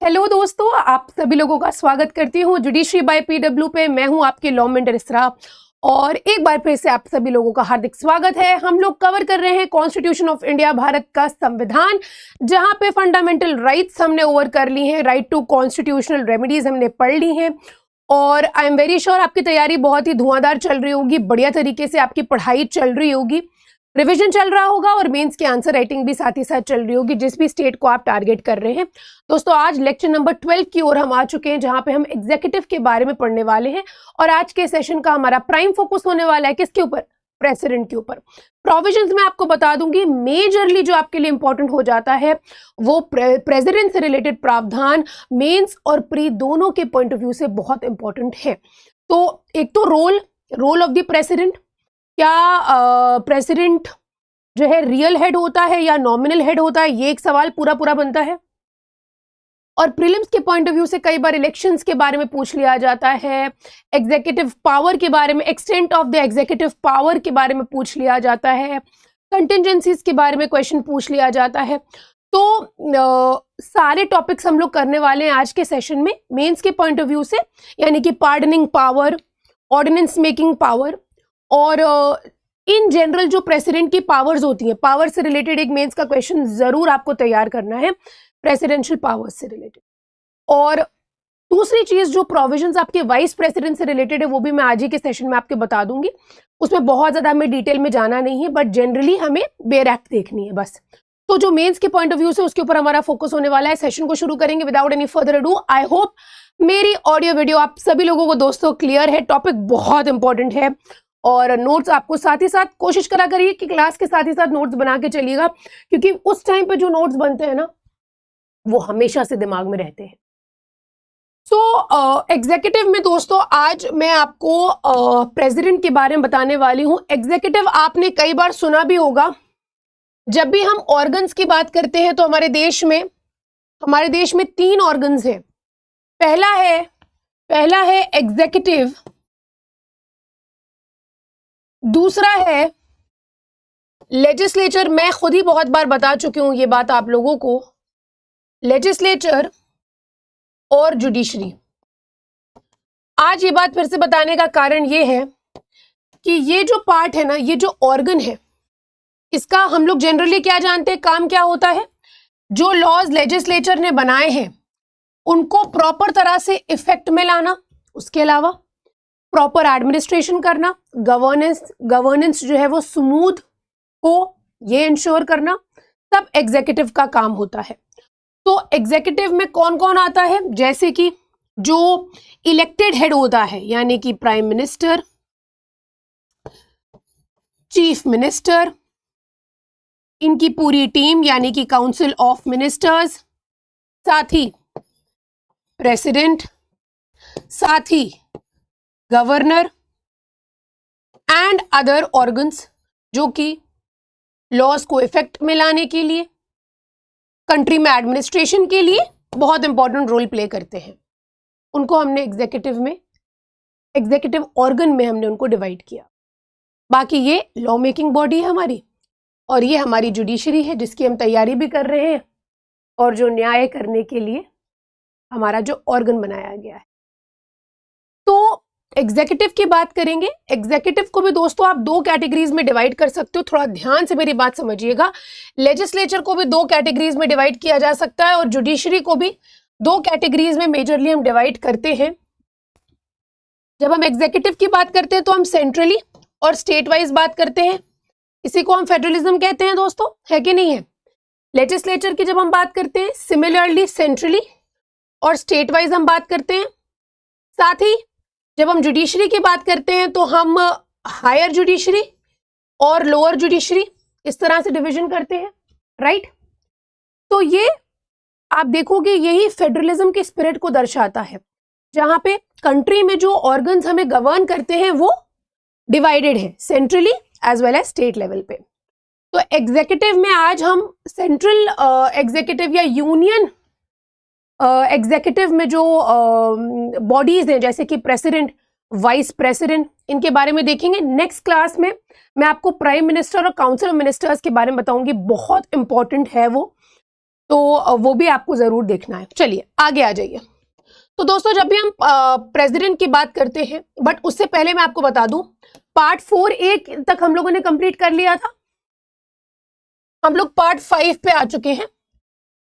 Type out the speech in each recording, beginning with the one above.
Hello दोस्तों, आप सभी लोगों का स्वागत करती हूँ जुडिशरी बाय पीडब्ल्यू पे। मैं हूँ आपकी लॉ मेंटर इसरा और एक बार फिर से आप सभी लोगों का हार्दिक स्वागत है। हम लोग कवर कर रहे हैं कॉन्स्टिट्यूशन ऑफ इंडिया, भारत का संविधान, जहां पे फंडामेंटल राइट्स हमने ओवर कर ली हैं, राइट टू कॉन्स्टिट्यूशनल रेमेडीज हमने पढ़ ली हैं। और आई एम वेरी श्योर आपकी तैयारी बहुत ही धुआंधार चल रही होगी, बढ़िया तरीके से आपकी पढ़ाई चल रही होगी, रिवीजन चल रहा होगा और मेंस की आंसर राइटिंग भी साथ ही साथ चल रही होगी, जिस भी स्टेट को आप टारगेट कर रहे हैं। दोस्तों, आज लेक्चर नंबर 12 की ओर हम आ चुके हैं, जहां पे हम एग्जीक्यूटिव के बारे में पढ़ने वाले हैं। और आज के सेशन का हमारा प्राइम फोकस होने वाला है किसके ऊपर? प्रेसिडेंट के ऊपर। प्रोविजंस में आपको बता दूंगी, मेजरली जो आपके लिए इंपॉर्टेंट हो जाता है वो प्रेसिडेंट से रिलेटेड प्रावधान मेंस और प्री दोनों के पॉइंट ऑफ व्यू से बहुत इंपॉर्टेंट है। तो एक तो रोल ऑफ द प्रेसिडेंट, क्या प्रेसिडेंट जो है रियल हेड होता है या नॉमिनल हेड होता है, ये एक सवाल पूरा बनता है। और प्रीलिम्स के पॉइंट ऑफ व्यू से कई बार इलेक्शंस के बारे में पूछ लिया जाता है, एग्जीक्यूटिव पावर के बारे में, extent of the executive power के बारे में पूछ लिया जाता है, कंटिजेंसीज के बारे में क्वेश्चन पूछ लिया जाता है। तो सारे टॉपिक्स हम लोग करने वाले हैं आज के सेशन में मेंस के पॉइंट ऑफ व्यू से, यानी कि pardoning power, ordinance making power और इन जनरल जो प्रेसिडेंट की पावर्स होती हैं, पावर से रिलेटेड एक मेंस का क्वेश्चन जरूर आपको तैयार करना है, प्रेसिडेंशियल पावर्स से रिलेटेड। और दूसरी चीज, जो प्रोविजंस आपके वाइस प्रेसिडेंट से रिलेटेड है, वो भी मैं आज ही के सेशन में आपके बता दूंगी। उसमें बहुत ज्यादा हमें डिटेल में जाना नहीं है, बट जनरली हमें बेयर एक्ट देखनी है बस। तो जो मेंस के पॉइंट ऑफ व्यू से उसके ऊपर हमारा फोकस होने वाला है। सेशन को शुरू करेंगे without any further ado. I hope मेरी ऑडियो वीडियो आप सभी लोगों को दोस्तों क्लियर है। टॉपिक बहुत इंपॉर्टेंट है और नोट्स आपको साथ ही साथ कोशिश करा करिए कि क्लास के साथ ही साथ नोट्स बना के चलिएगा, क्योंकि उस टाइम पे जो नोट्स बनते हैं ना, वो हमेशा से दिमाग में रहते हैं। सो एग्जीक्यूटिव में दोस्तों आज मैं आपको प्रेसिडेंट के बारे में बताने वाली हूं। एग्जीक्यूटिव आपने कई बार सुना भी होगा। जब भी हम ऑर्गन्स की बात करते हैं तो हमारे देश में 3 ऑर्गन्स हैं। पहला है एग्जीक्यूटिव, दूसरा है लेजिस्लेचर। मैं खुद ही बहुत बार बता चुकी हूं ये बात आप लोगों को, लेजिस्लेचर और जुडिशरी। आज ये बात फिर से बताने का कारण ये है कि ये जो पार्ट है ना, ये जो ऑर्गन है, इसका हम लोग जनरली क्या जानते हैं, काम क्या होता है? जो लॉज लेजिस्लेचर ने बनाए हैं उनको प्रॉपर तरह से इफेक्ट में लाना, उसके अलावा प्रॉपर एडमिनिस्ट्रेशन करना, गवर्नेंस जो है वो स्मूथ हो, ये इंश्योर करना, सब एग्जीक्यूटिव का काम होता है। तो एग्जीक्यूटिव में कौन कौन आता है? जैसे कि जो इलेक्टेड हेड होता है, यानी कि प्राइम मिनिस्टर, चीफ मिनिस्टर, इनकी पूरी टीम यानी कि काउंसिल ऑफ मिनिस्टर्स, साथ ही प्रेसिडेंट, साथ ही गवर्नर एंड अदर ऑर्गन्स, जो कि लॉज को इफेक्ट में लाने के लिए, कंट्री में एडमिनिस्ट्रेशन के लिए बहुत इंपॉर्टेंट रोल प्ले करते हैं। उनको हमने एग्जीक्यूटिव ऑर्गन में हमने उनको डिवाइड किया। बाकी ये लॉ मेकिंग बॉडी है हमारी, और ये हमारी जुडिशरी है जिसकी हम तैयारी भी कर रहे हैं, और जो न्याय करने के लिए हमारा जो ऑर्गन बनाया गया है। तो एग्जीक्यूटिव की बात करेंगे। एग्जीक्यूटिव को भी दोस्तों आप 2 कैटेगरीज में डिवाइड कर सकते हो, थोड़ा ध्यान से मेरी बात समझिएगा। लेजिस्लेचर को भी 2 कैटेगरीज में डिवाइड किया जा सकता है, और जुडिशरी को भी 2 कैटेगरीज में मेजरली हम डिवाइड करते हैं। जब हम एग्जीक्यूटिव की बात करते हैं तो हम सेंट्रली और स्टेट वाइज बात करते हैं, इसी को हम फेडरलिज्म कहते हैं दोस्तों, है कि नहीं है? लेजिस्लेचर की जब हम बात करते हैं, सिमिलरली सेंट्रली और स्टेट वाइज हम बात करते हैं। साथ ही जब हम जुडिशरी की बात करते हैं तो हम हायर जुडिशरी और लोअर जुडिशरी इस तरह से डिवीजन करते हैं, राइट? तो ये आप देखोगे यही फेडरलिज्म के स्पिरिट को दर्शाता है, जहां पे कंट्री में जो ऑर्गन्स हमें गवर्न करते हैं वो डिवाइडेड है centrally as well as state level पे। तो एग्जीक्यूटिव में आज हम सेंट्रल एग्जीक्यूटिव या यूनियन एग्जीक्यूटिव में जो बॉडीज हैं, जैसे कि प्रेसिडेंट, वाइस प्रेसिडेंट, इनके बारे में देखेंगे। नेक्स्ट क्लास में मैं आपको प्राइम मिनिस्टर और काउंसिल ऑफ मिनिस्टर्स के बारे में बताऊंगी, बहुत इंपॉर्टेंट है वो। तो वो भी आपको जरूर देखना है। चलिए आगे आ जाइए। तो दोस्तों जब भी हम प्रेसिडेंट की बात करते हैं, बट उससे पहले मैं आपको बता दूं, पार्ट 4A तक हम लोगों ने कंप्लीट कर लिया था। हम लोग पार्ट 5 पे आ चुके हैं।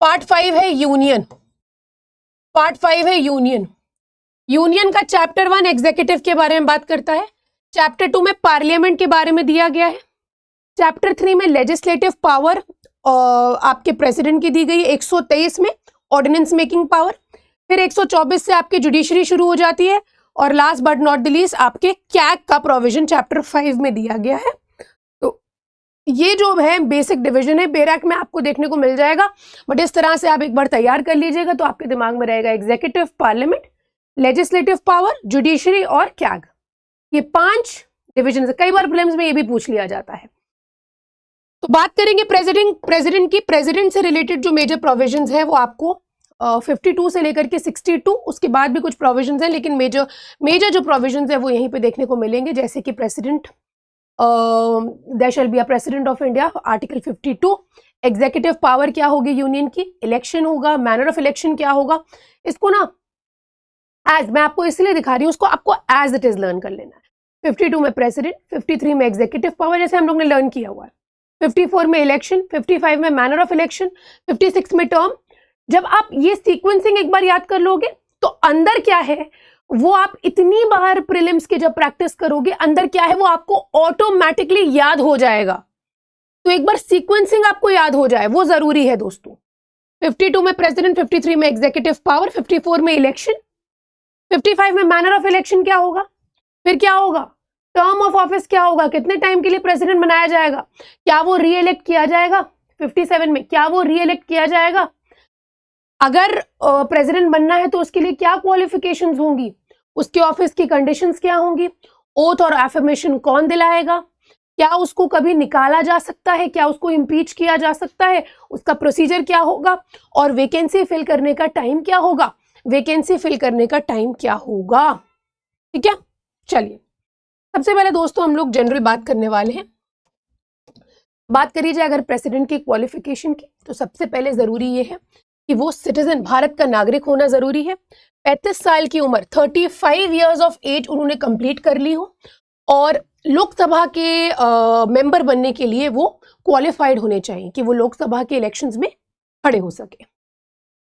पार्ट 5 है यूनियन। पार्ट 5 है यूनियन। यूनियन का चैप्टर 1 एग्जीक्यूटिव के बारे में बात करता है। चैप्टर 2 में पार्लियामेंट के बारे में दिया गया है। चैप्टर 3 में लेजिस्लेटिव पावर आपके प्रेसिडेंट की दी गई है 123 में, ऑर्डिनेंस मेकिंग पावर। फिर 124 से आपकी जुडिशरी शुरू हो जाती है, और last but not the least आपके कैग का प्रोविजन चैप्टर 5 में दिया गया है। तो ये जो है बेसिक डिवीजन है, बेरैक में आपको देखने को मिल जाएगा, बट इस तरह से आप एक बार तैयार कर लीजिएगा तो आपके दिमाग में रहेगा executive, parliament, legislative power, judiciary और कैग, ये 5 डिविजन है। कई बार प्रीलिम्स में ये भी पूछ लिया जाता है। तो बात करेंगे प्रेसिडेंट की। प्रेसिडेंट से रिलेटेड जो मेजर प्रोविजंस है वो आपको 52 से लेकर के 62, उसके बाद भी कुछ प्रोविजंस हैं, लेकिन मेजर जो प्रोविजंस है वो यहीं पे देखने को मिलेंगे। जैसे कि president, there shall be a president of India, article 52। Executive power क्या होगी यूनियन की, इलेक्शन होगा, मैनर ऑफ इलेक्शन क्या होगा, इसको ना एज मैं आपको इसलिए दिखा रही हूँ, उसको आपको एज इट इज लर्न कर लेना है। 52 में प्रेसिडेंट, 53 में एग्जीक्यूटिव पावर जैसे हम लोग ने लर्न किया हुआ है, 54 में इलेक्शन, 55 में मैनर ऑफ इलेक्शन, 56 में टर्म। जब आप ये सीक्वेंसिंग एक बार याद कर लोगे तो अंदर क्या है वो आप इतनी बार प्रीलिम्स के जब प्रैक्टिस करोगे, अंदर क्या है वो आपको ऑटोमेटिकली याद हो जाएगा। तो एक बार सीक्वेंसिंग आपको याद हो जाए वो जरूरी है दोस्तों। 52 में प्रेसिडेंट, 53 में एग्जीक्यूटिव पावर, 54 में इलेक्शन, 55 में मैनर ऑफ इलेक्शन क्या होगा, फिर क्या होगा, टर्म ऑफ ऑफिस क्या होगा, कितने टाइम के लिए प्रेसिडेंट बनाया जाएगा, क्या वो रीइलेक्ट किया जाएगा, 57 में क्या वो रीइलेक्ट किया जाएगा, अगर प्रेसिडेंट बनना है तो उसके लिए क्या क्वालिफिकेशंस होंगी, उसके ऑफिस की कंडीशंस क्या होंगी, ओथ और एफर्मेशन कौन दिलाएगा, क्या उसको कभी निकाला जा सकता है, क्या उसको इम्पीच किया जा सकता है, उसका प्रोसीजर क्या होगा, और वैकेंसी फिल करने का टाइम क्या होगा, वैकेंसी फिल करने का टाइम क्या होगा। ठीक है, चलिए सबसे पहले दोस्तों हम लोग जनरल बात करने वाले हैं। बात करी जाए अगर प्रेसिडेंट की क्वालिफिकेशन की, तो सबसे पहले जरूरी ये है कि वो सिटीजन, भारत का नागरिक होना जरूरी है। 35 साल की उम्र, 35 ईयर्स ऑफ एज उन्होंने कंप्लीट कर ली हो, और लोकसभा के मेंबर बनने के लिए वो क्वालिफाइड होने चाहिए कि वो लोकसभा के इलेक्शंस में खड़े हो सके।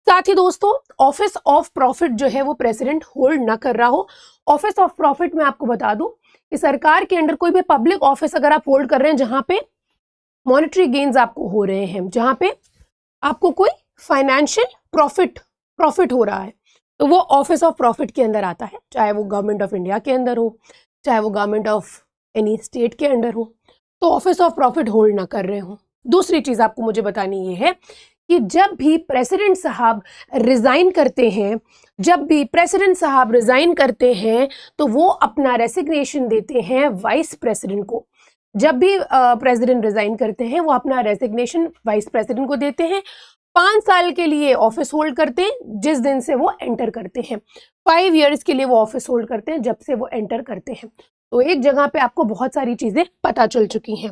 साथ ही दोस्तों ऑफिस ऑफ प्रॉफिट जो है वो प्रेसिडेंट होल्ड ना कर रहा हो। ऑफिस ऑफ प्रॉफिट में आपको बता दूं कि सरकार के अंडर कोई भी पब्लिक ऑफिस अगर आप होल्ड कर रहे हैं जहां पे मॉनेटरी गेन्स आपको हो रहे हैं, जहां पे आपको कोई फाइनेंशियल प्रॉफिट हो रहा है, तो वो ऑफिस ऑफ प्रॉफिट के अंदर आता है, चाहे वो गवर्नमेंट ऑफ इंडिया के अंदर हो, चाहे वो गवर्नमेंट ऑफ एनी स्टेट के अंडर हो, तो ऑफिस ऑफ प्रॉफिट होल्ड ना कर रहे हो। दूसरी चीज आपको मुझे बतानी ये है कि जब भी प्रेसिडेंट साहब रिजाइन करते हैं तो वो अपना रेसिग्नेशन देते हैं वाइस प्रेसिडेंट को। जब भी प्रेसिडेंट रिजाइन करते हैं वो अपना रेसिग्नेशन वाइस प्रेसिडेंट को देते हैं। 5 साल के लिए ऑफिस होल्ड करते हैं जिस दिन से वो एंटर करते हैं, 5 ईयर्स के लिए वो ऑफिस होल्ड करते हैं जब से वो एंटर करते हैं। तो एक जगह पे आपको बहुत सारी चीजें पता चल चुकी हैं।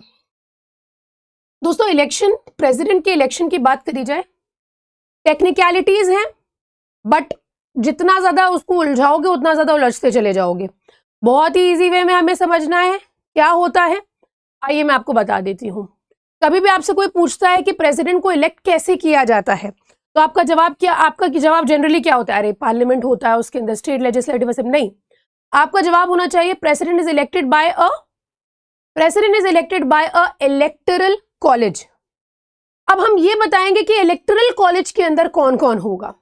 दोस्तों इलेक्शन, प्रेसिडेंट के इलेक्शन की बात करी जाए, टेक्निकलिटीज हैं, बट जितना ज्यादा उसको उलझाओगे उतना ज्यादा उलझते चले जाओगे। बहुत ही इजी वे में हमें समझना है क्या होता है। आइए मैं आपको बता देती हूँ। कभी भी आपसे कोई पूछता है कि प्रेसिडेंट को इलेक्ट कैसे किया जाता है, तो आपका जवाब जनरली क्या होता है, अरे पार्लियामेंट होता है, उसके अंदर स्टेट लेजिस्लेटिव असेंबली। नहीं, आपका जवाब होना चाहिए president is elected bye a electoral college. अब हम ये बताएंगे कि इलेक्टोरल कॉलेज के अंदर कौन कौन होगा।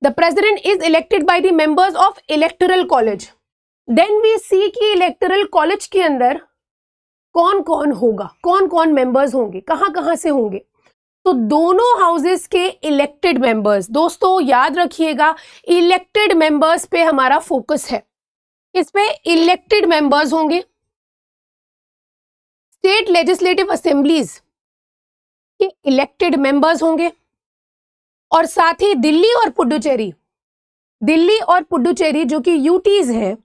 The president is elected by the members of electoral college. Then we see कि इलेक्टोरल कॉलेज के अंदर कौन कौन होगा, कौन कौन मेंबर्स होंगे, कहां कहां से होंगे। तो दोनों हाउसेस के इलेक्टेड मेंबर्स, दोस्तों याद रखिएगा इलेक्टेड मेंबर्स पे हमारा फोकस है, इस पे इलेक्टेड मेंबर्स होंगे। स्टेट लेजिस्लेटिव असेंबलीज के इलेक्टेड मेंबर्स होंगे, और साथ ही दिल्ली और पुडुचेरी जो कि यूटीज हैं,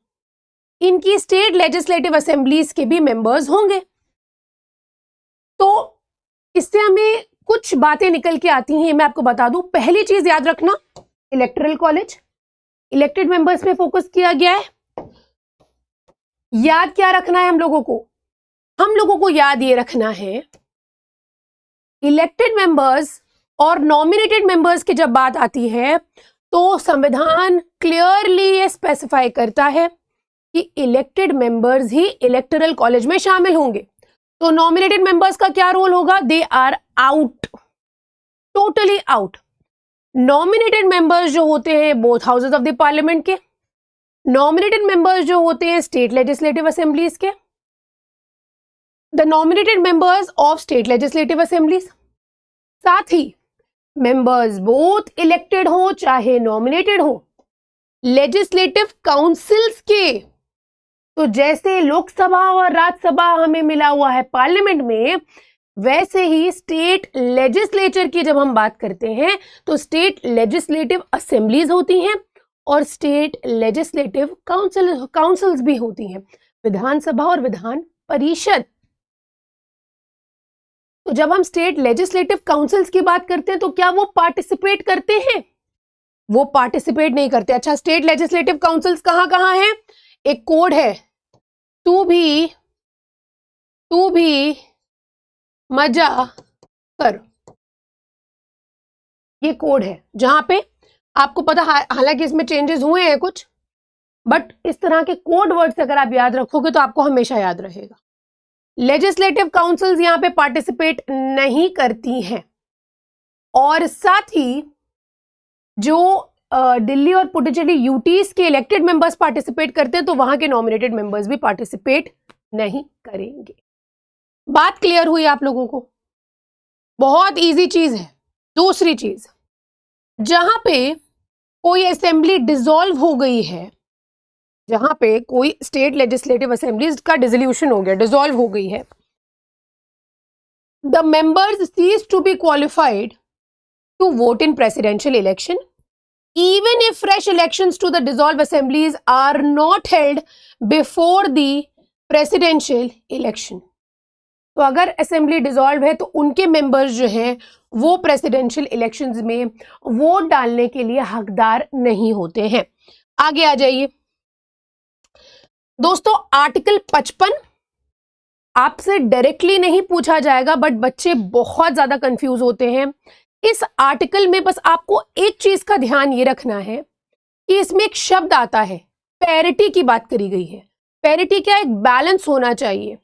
इनकी स्टेट लेजिस्लेटिव असेंबलीज के भी मेंबर्स होंगे। तो इससे हमें कुछ बातें निकल के आती हैं, मैं आपको बता दूं। पहली चीज याद रखना, इलेक्टोरल कॉलेज, इलेक्टेड मेंबर्स पे फोकस किया गया है। याद क्या रखना है हम लोगों को? हम लोगों को याद ये रखना है, इलेक्टेड मेंबर्स और नॉमिनेटेड मेंबर्स की जब बात आती है तो संविधान क्लियरली ये स्पेसिफाई करता है कि इलेक्टेड मेंबर्स ही इलेक्टोरल कॉलेज में शामिल होंगे। तो नॉमिनेटेड मेंबर्स का क्या रोल होगा? They are out, totally out. Nominated members जो होते हैं both houses of the parliament के, नॉमिनेटेड मेंबर्स जो होते हैं स्टेट लेजिस्लेटिव असेंबलीज के, the nominated members of state legislative assemblies, साथ ही मेंबर्स बोथ इलेक्टेड हो चाहे नॉमिनेटेड हो लेजिस्लेटिव काउंसिल्स के। तो जैसे लोकसभा और राज्यसभा हमें मिला हुआ है पार्लियामेंट में, वैसे ही स्टेट लेजिस्लेचर की जब हम बात करते हैं तो स्टेट लेजिस्लेटिव असेंबलीज होती हैं और स्टेट लेजिस्लेटिव काउंसिल्स भी होती हैं, विधानसभा और विधान परिषद। तो जब हम स्टेट लेजिस्लेटिव काउंसिल्स की बात करते हैं तो क्या वो पार्टिसिपेट करते हैं? वो पार्टिसिपेट नहीं करते। अच्छा, स्टेट लेजिस्लेटिव काउंसिल्स कहां कहां हैं? एक कोड है, तू भी मजा कर, ये कोड है जहां पे आपको पता, हालांकि इसमें चेंजेस हुए हैं कुछ, बट इस तरह के कोड वर्ड्स अगर आप याद रखोगे तो आपको हमेशा याद रहेगा। लेजिस्लेटिव काउंसिल्स यहां पे पार्टिसिपेट नहीं करती हैं। और साथ ही जो दिल्ली और पुडुचेरी यूटीज के इलेक्टेड मेंबर्स पार्टिसिपेट करते हैं तो वहां के नॉमिनेटेड मेंबर्स भी पार्टिसिपेट नहीं करेंगे। बात क्लियर हुई आप लोगों को? बहुत इजी चीज है। दूसरी चीज, जहां पे कोई असेंबली डिसॉल्व हो गई है, जहां पे कोई स्टेट लेजिस्लेटिव असेंबलीज का डिसोल्यूशन हो गया, डिसॉल्व हो गई है, the members cease to be qualified to vote in presidential election even if fresh elections to the dissolved assemblies are not held before the presidential election। तो अगर assembly dissolve है तो उनके मेंबर्स जो हैं वो प्रेसिडेंशियल इलेक्शंस में vote डालने के लिए हकदार नहीं होते हैं। आगे आ जाइए दोस्तों, आर्टिकल 55 आपसे डायरेक्टली नहीं पूछा जाएगा बट बच्चे बहुत ज्यादा कंफ्यूज होते हैं। इस आर्टिकल में बस आपको एक चीज का ध्यान ये रखना है कि इसमें एक शब्द आता है, पैरिटी की बात करी गई है। पैरिटी क्या? एक बैलेंस होना चाहिए,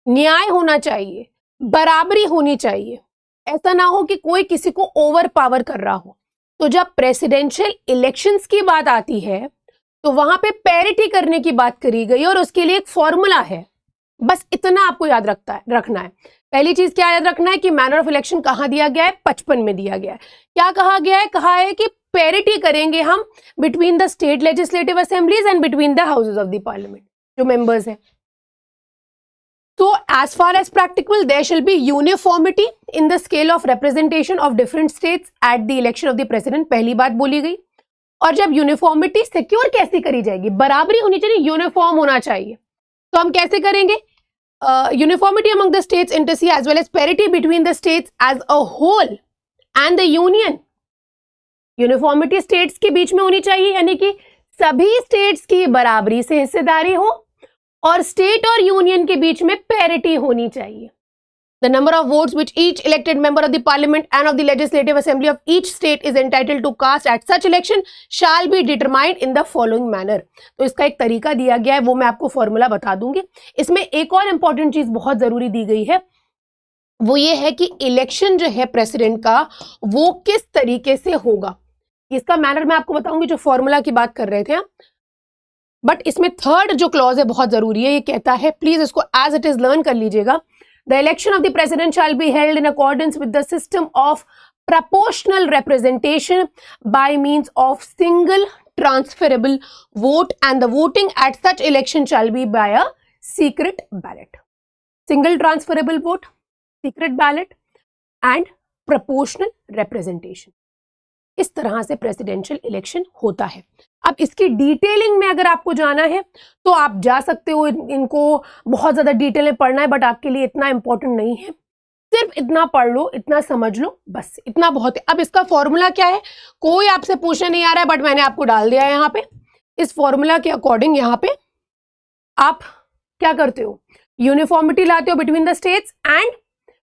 न्याय होना चाहिए, बराबरी होनी चाहिए। ऐसा ना हो कि कोई किसी को ओवर पावर कर रहा हो। तो जब प्रेसिडेंशियल इलेक्शंस की बात आती है तो वहां पे पैरिटी करने की बात करी गई और उसके लिए एक फॉर्मूला है। बस इतना आपको याद रखना है। पहली चीज क्या याद रखना है कि मैनर ऑफ इलेक्शन कहां दिया गया है? 55 में दिया गया है। क्या कहा गया है? कहा है कि पैरिटी करेंगे हम between the state legislative assemblies and between the houses of the parliament, जो मेंबर्स हैं। तो as far as practical there shall be uniformity in the scale of representation of different states at the election of the president, पहली बात बोली गई। और जब uniformity secure कैसे करी जाएगी? बराबरी होनी चाहिए, यूनिफॉर्म होना चाहिए। तो हम कैसे करेंगे? Uniformity among the states inter se as well as parity between the states as a whole and the union। Uniformity states के बीच में होनी चाहिए, यानी कि सभी स्टेट्स की बराबरी से हिस्सेदारी हो, और स्टेट और यूनियन के बीच में पैरिटी होनी चाहिए। The number of votes which each elected member of the parliament and of the legislative assembly of each state is entitled to cast at such election shall be determined in the following manner। तो इसका एक तरीका दिया गया है, वो मैं आपको फॉर्मूला बता दूंगी। इसमें एक और इंपॉर्टेंट चीज बहुत जरूरी दी गई है, वो ये है कि इलेक्शन जो है प्रेसिडेंट का वो किस तरीके से होगा। इसका मैनर मैं आपको बताऊंगी, जो फॉर्मूला की बात कर रहे थे हम। बट इसमें थर्ड जो क्लॉज है बहुत जरूरी है, ये कहता है, प्लीज इसको एज इट इज लर्न कर लीजिएगा। The election of the president shall be held in accordance with the system of proportional representation by means of single transferable vote, and the voting at such election shall be by a secret ballot। Single transferable vote, secret ballot and proportional representation। इस तरह से presidential election होता है। अब इसकी detailing में अगर आपको जाना है तो आप जा सकते हो, इनको बहुत ज्यादा डिटेल में पढ़ना है, बट आपके लिए इतना इंपॉर्टेंट नहीं है। सिर्फ इतना पढ़ लो, इतना समझ लो, बस इतना बहुत है। अब इसका फॉर्मूला क्या है, कोई आपसे पूछने नहीं आ रहा है, बट मैंने आपको डाल दिया है यहाँ पे। इस फॉर्मूला के अकॉर्डिंग यहाँ पे आप क्या करते हो, यूनिफॉर्मिटी लाते हो between the states and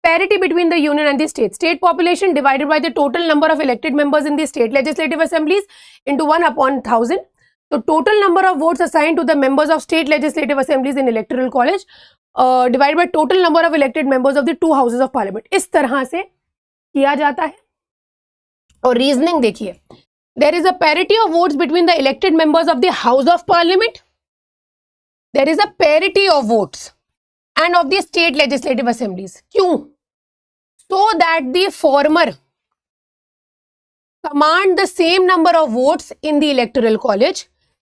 parity between the union and the state. State population divided by the total number of elected members in the state legislative assemblies into 1/1000. So total number of votes assigned to the members of state legislative assemblies in electoral college divided by total number of elected members of the two houses of parliament. इस तरह से किया जाता है। और reasoning देखिए, there is a parity of votes between the elected members of the house of parliament. There is a parity of votes and of the state legislative assemblies. क्यों? So that the former command the same number of votes in the electoral college,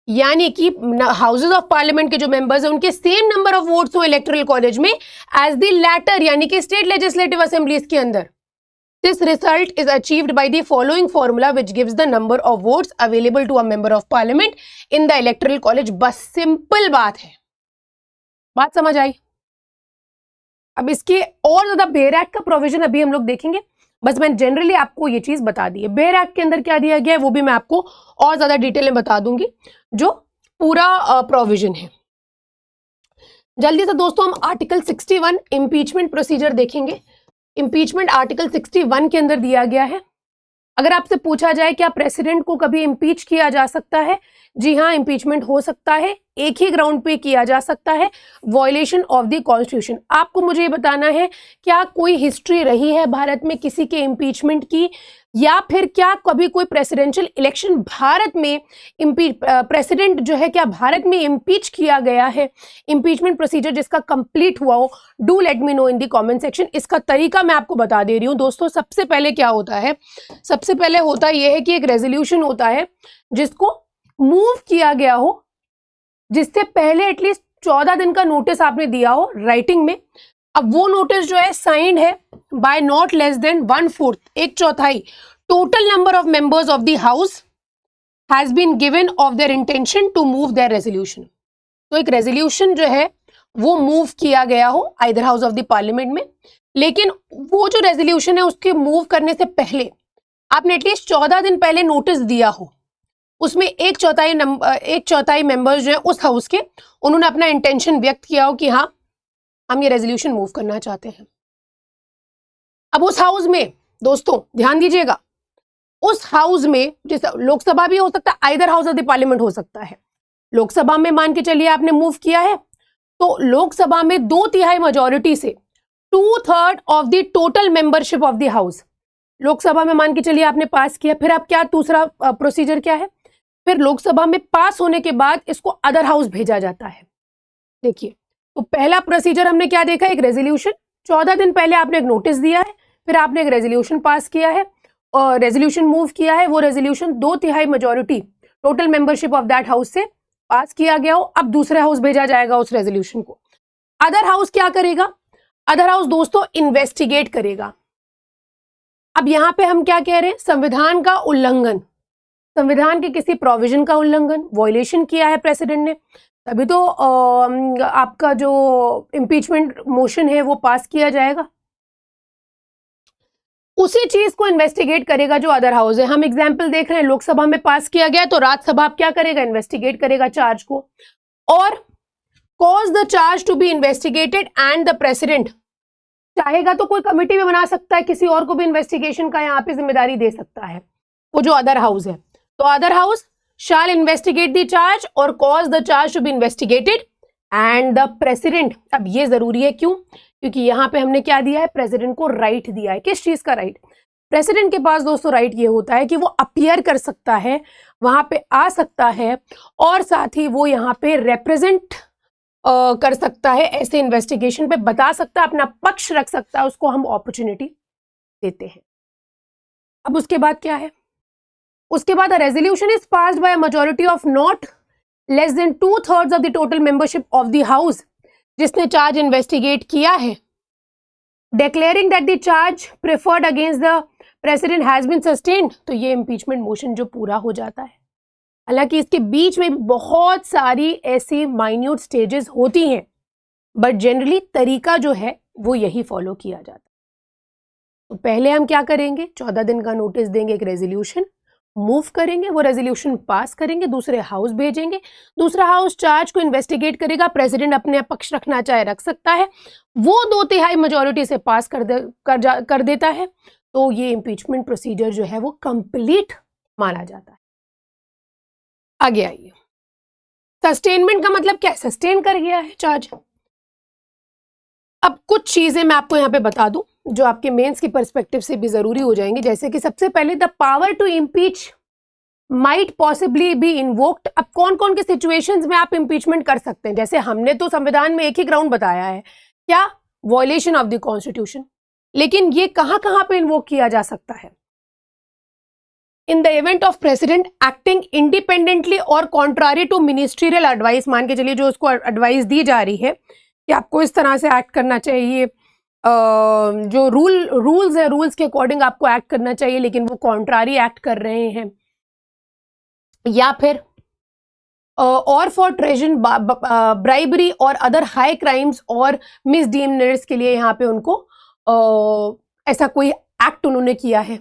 यानी कि houses of parliament के जो members हैं उनके same number of votes हो electoral college में as the latter, यानी कि स्टेट लेजिस्लेटिव असेंबलीज के अंदर। This result is achieved by the following formula which gives the number of votes available to a member of parliament in the electoral college. बस simple बात है, बात समझ आई। अब इसके और ज्यादा बेयर एक्ट का प्रोविजन अभी हम लोग देखेंगे, बस मैं जनरली आपको ये चीज बता दी है। बेयर एक्ट के अंदर क्या दिया गया है वो भी मैं आपको और ज्यादा डिटेल में बता दूंगी, जो पूरा प्रोविजन है। जल्दी से दोस्तों हम आर्टिकल 61 इम्पीचमेंट प्रोसीजर देखेंगे। इम्पीचमेंट आर्टिकल 61 के अंदर दिया गया है। अगर आपसे पूछा जाए क्या प्रेसिडेंट को कभी इम्पीच किया जा सकता है, जी हाँ, इम्पीचमेंट हो सकता है, एक ही ग्राउंड पे किया जा सकता है, वॉयलेशन ऑफ द कॉन्स्टिट्यूशन। आपको मुझे ये बताना है क्या कोई हिस्ट्री रही है भारत में किसी के इम्पीचमेंट की, या फिर क्या कभी कोई प्रेसिडेंशियल इलेक्शन भारत में प्रेसिडेंट जो है क्या भारत में इम्पीच किया गया है, इम्पीचमेंट प्रोसीजर जिसका कंप्लीट हुआ हो। Do let me know in the comment section. इसका तरीका मैं आपको बता दे रही हूँ दोस्तों। सबसे पहले क्या होता है, सबसे पहले होता यह है कि एक रेजोल्यूशन होता है जिसको मूव किया गया हो, जिससे पहले एटलीस्ट 14 दिन का नोटिस आपने दिया हो राइटिंग में। अब वो नोटिस जो है साइंड है by not less than 1/4, 1/4 total number of members of the house has been given of their intention to move their resolution. तो एक रेजोल्यूशन जो है वो मूव किया गया हो either house of the parliament में, लेकिन वो जो रेजोल्यूशन है उसके मूव करने से पहले आपने एटलीस्ट 14 दिन पहले नोटिस दिया हो। उसमें 1/4 मेंबर्स जो है उस हाउस के, उन्होंने अपना इंटेंशन व्यक्त किया हो कि हाँ हम ये रेजोल्यूशन मूव करना चाहते हैं। अब उस हाउस में दोस्तों ध्यान दीजिएगा, उस हाउस में जैसे लोकसभा भी हो सकता है, either house of the parliament हो सकता है। लोकसभा में मान के चलिए आपने मूव किया है, तो लोकसभा में 2/3 मेजोरिटी से 2/3 of the total membership of the house, Lok Sabha में मान के चलिए आपने पास किया। फिर आप क्या दूसरा प्रोसीजर क्या है, फिर लोकसभा में पास होने के बाद इसको अदर हाउस भेजा जाता है। देखिए, तो पहला प्रोसीजर हमने क्या देखा, एक रेजोल्यूशन, 14 दिन पहले आपने एक नोटिस दिया है, फिर आपने एक रेजोल्यूशन पास किया है और रेजोल्यूशन मूव किया है। वो resolution 2/3 majority total membership of that house से पास किया गया हो। अब दूसरे हाउस भेजा जाएगा उस रेजोल्यूशन को। अदर हाउस क्या करेगा, अदर हाउस दोस्तों इन्वेस्टिगेट करेगा। अब यहां पे हम क्या कह रहे हैं, संविधान का उल्लंघन, संविधान के किसी प्रोविजन का उल्लंघन, वॉयलेशन किया है प्रेसिडेंट ने, तभी तो आपका जो इम्पीचमेंट मोशन है वो पास किया जाएगा। उसी चीज को इन्वेस्टिगेट करेगा जो अदर हाउस है। हम एग्जाम्पल देख रहे हैं, लोकसभा में पास किया गया तो राज्यसभा क्या करेगा, इन्वेस्टिगेट करेगा चार्ज को और cause the charge to be investigated and the president चाहेगा तो कोई कमेटी भी बना सकता है, किसी और को भी इन्वेस्टिगेशन का यहाँ पे जिम्मेदारी दे सकता है, वो जो अदर हाउस है। तो other house shall investigate the charge or cause the charge to be investigated and the president। अब ये जरूरी है, क्यों, क्योंकि यहाँ पे हमने क्या दिया है, प्रेसिडेंट को राइट दिया है। किस चीज का राइट, प्रेसिडेंट के पास दोस्तों राइट ये होता है कि वो अपीयर कर सकता है, वहां पे आ सकता है और साथ ही वो यहाँ पे रिप्रेजेंट कर सकता है, ऐसे इन्वेस्टिगेशन पे बता सकता है, अपना पक्ष रख सकता है, उसको हम अपॉर्चुनिटी देते हैं। अब उसके बाद क्या है, उसके बाद resolution is passed by a majority of not less than 2/3 of the total membership of the house जिसने चार्ज इन्वेस्टिगेट किया है, declaring that the charge preferred against the president has been sustained. तो ये इम्पीचमेंट मोशन जो पूरा हो जाता है। हालांकि इसके बीच में बहुत सारी ऐसी माइन्यूट स्टेजेस होती हैं, बट जनरली तरीका जो है वो यही फॉलो किया जाता है। तो पहले हम क्या करेंगे, 14 दिन का नोटिस देंगे, एक रेजोल्यूशन मूव करेंगे, वो रेजोल्यूशन पास करेंगे, दूसरे हाउस भेजेंगे, दूसरा हाउस चार्ज को इन्वेस्टिगेट करेगा, प्रेसिडेंट अपने पक्ष रखना चाहे रख सकता है, वो 2/3 मेजोरिटी से पास कर देता है, तो ये इम्पीचमेंट प्रोसीजर जो है वो कंप्लीट माना जाता है। आगे आइए, सस्टेनमेंट का मतलब क्या है, सस्टेन कर गया है चार्ज। अब कुछ चीजें मैं आपको यहाँ पे बता दूं जो आपके मेंस के पर्सपेक्टिव से भी जरूरी हो जाएंगे, जैसे कि सबसे पहले the power to impeach might possibly be invoked. अब कौन कौन के सिचुएशंस में आप इम्पीचमेंट कर सकते हैं, जैसे हमने तो संविधान में एक ही ग्राउंड बताया है, क्या, वॉयलेशन ऑफ द कॉन्स्टिट्यूशन, लेकिन ये कहां कहां पे इन्वोक किया जा सकता है, इन the event of president acting independently और कॉन्ट्रारी टू मिनिस्ट्रियल एडवाइस। मान के चलिए जो उसको एडवाइस दी जा रही है कि आपको इस तरह से एक्ट करना चाहिए, जो रूल्स है, रूल्स के अकॉर्डिंग आपको एक्ट करना चाहिए, लेकिन वो कॉन्ट्रारी एक्ट कर रहे हैं, या फिर और फॉर ट्रेजन, ब्राइबरी और अदर हाई क्राइम्स और मिसडीमेनर्स के लिए यहाँ पे उनको ऐसा कोई एक्ट उन्होंने किया है।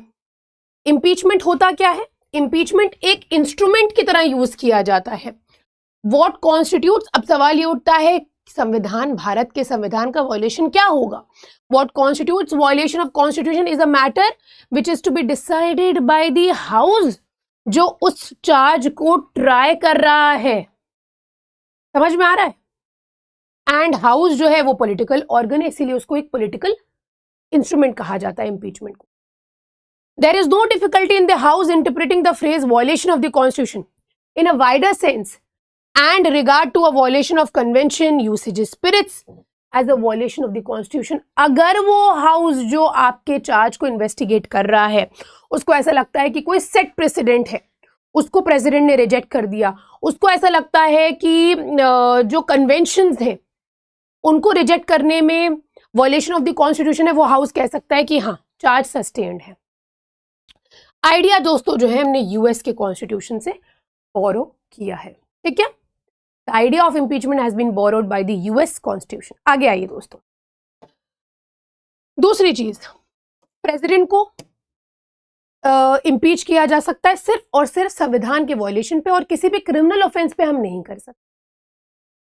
इम्पीचमेंट होता क्या है, इम्पीचमेंट एक इंस्ट्रूमेंट की तरह यूज किया जाता है। व्हाट कॉन्स्टिट्यूट्स, अब सवाल ये उठता है संविधान, भारत के संविधान का वॉयलेशन क्या होगा। What constitutes violation of constitution is a matter which is to be decided by the house जो उस चार्ज को ट्राई कर रहा है, समझ में आ रहा है। एंड हाउस जो है वो पॉलिटिकल ऑर्गन है, इसीलिए उसको एक पॉलिटिकल इंस्ट्रूमेंट कहा जाता है इम्पीचमेंट को। There is no difficulty in the House interpreting the phrase violation of the Constitution in a wider sense and regard to a violation of convention, usage, spirits as a violation of the Constitution. अगर वो House जो आपके charge को investigate कर रहा है उसको ऐसा लगता है कि कोई सेट प्रेसिडेंट है, उसको प्रेसिडेंट ने रिजेक्ट कर दिया, उसको ऐसा लगता है कि जो कन्वेंशंस हैं उनको रिजेक्ट करने में वायलेशन ऑफ द कॉन्स्टिट्यूशन है, वो हाउस कह सकता है कि हाँ चार्ज सस्टेन्ड है। आइडिया दोस्तों जो है हमने यूएस के कॉन्स्टिट्यूशन से बोरो किया है, ठीक है। The idea of impeachment has been borrowed by the US constitution. आगे आइए दोस्तों, दूसरी चीज, प्रेसिडेंट को इम्पीच किया जा सकता है सिर्फ और सिर्फ संविधान के वॉयलेशन पे, और किसी भी क्रिमिनल ऑफेंस पे हम नहीं कर सकते।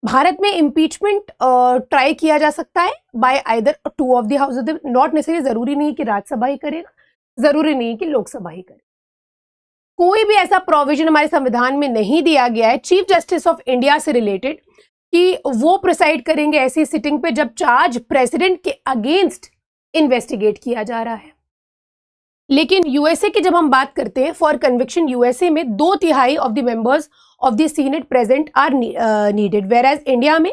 भारत में इम्पीचमेंट ट्राई किया जा सकता है bye either two of the house, not necessary, जरूरी नहीं कि राज्यसभा ही करेगा, जरूरी नहीं कि लोकसभा ही करे। कोई भी ऐसा प्रोविजन हमारे संविधान में नहीं दिया गया है चीफ जस्टिस ऑफ इंडिया से रिलेटेड कि वो प्रिसाइड करेंगे ऐसी सिटिंग पे जब चार्ज प्रेसिडेंट के अगेंस्ट इन्वेस्टिगेट किया जा रहा है। लेकिन यूएसए की जब हम बात करते हैं, फॉर कन्विक्शन यूएसए में 2/3 of the members of the senate present are needed, whereas India में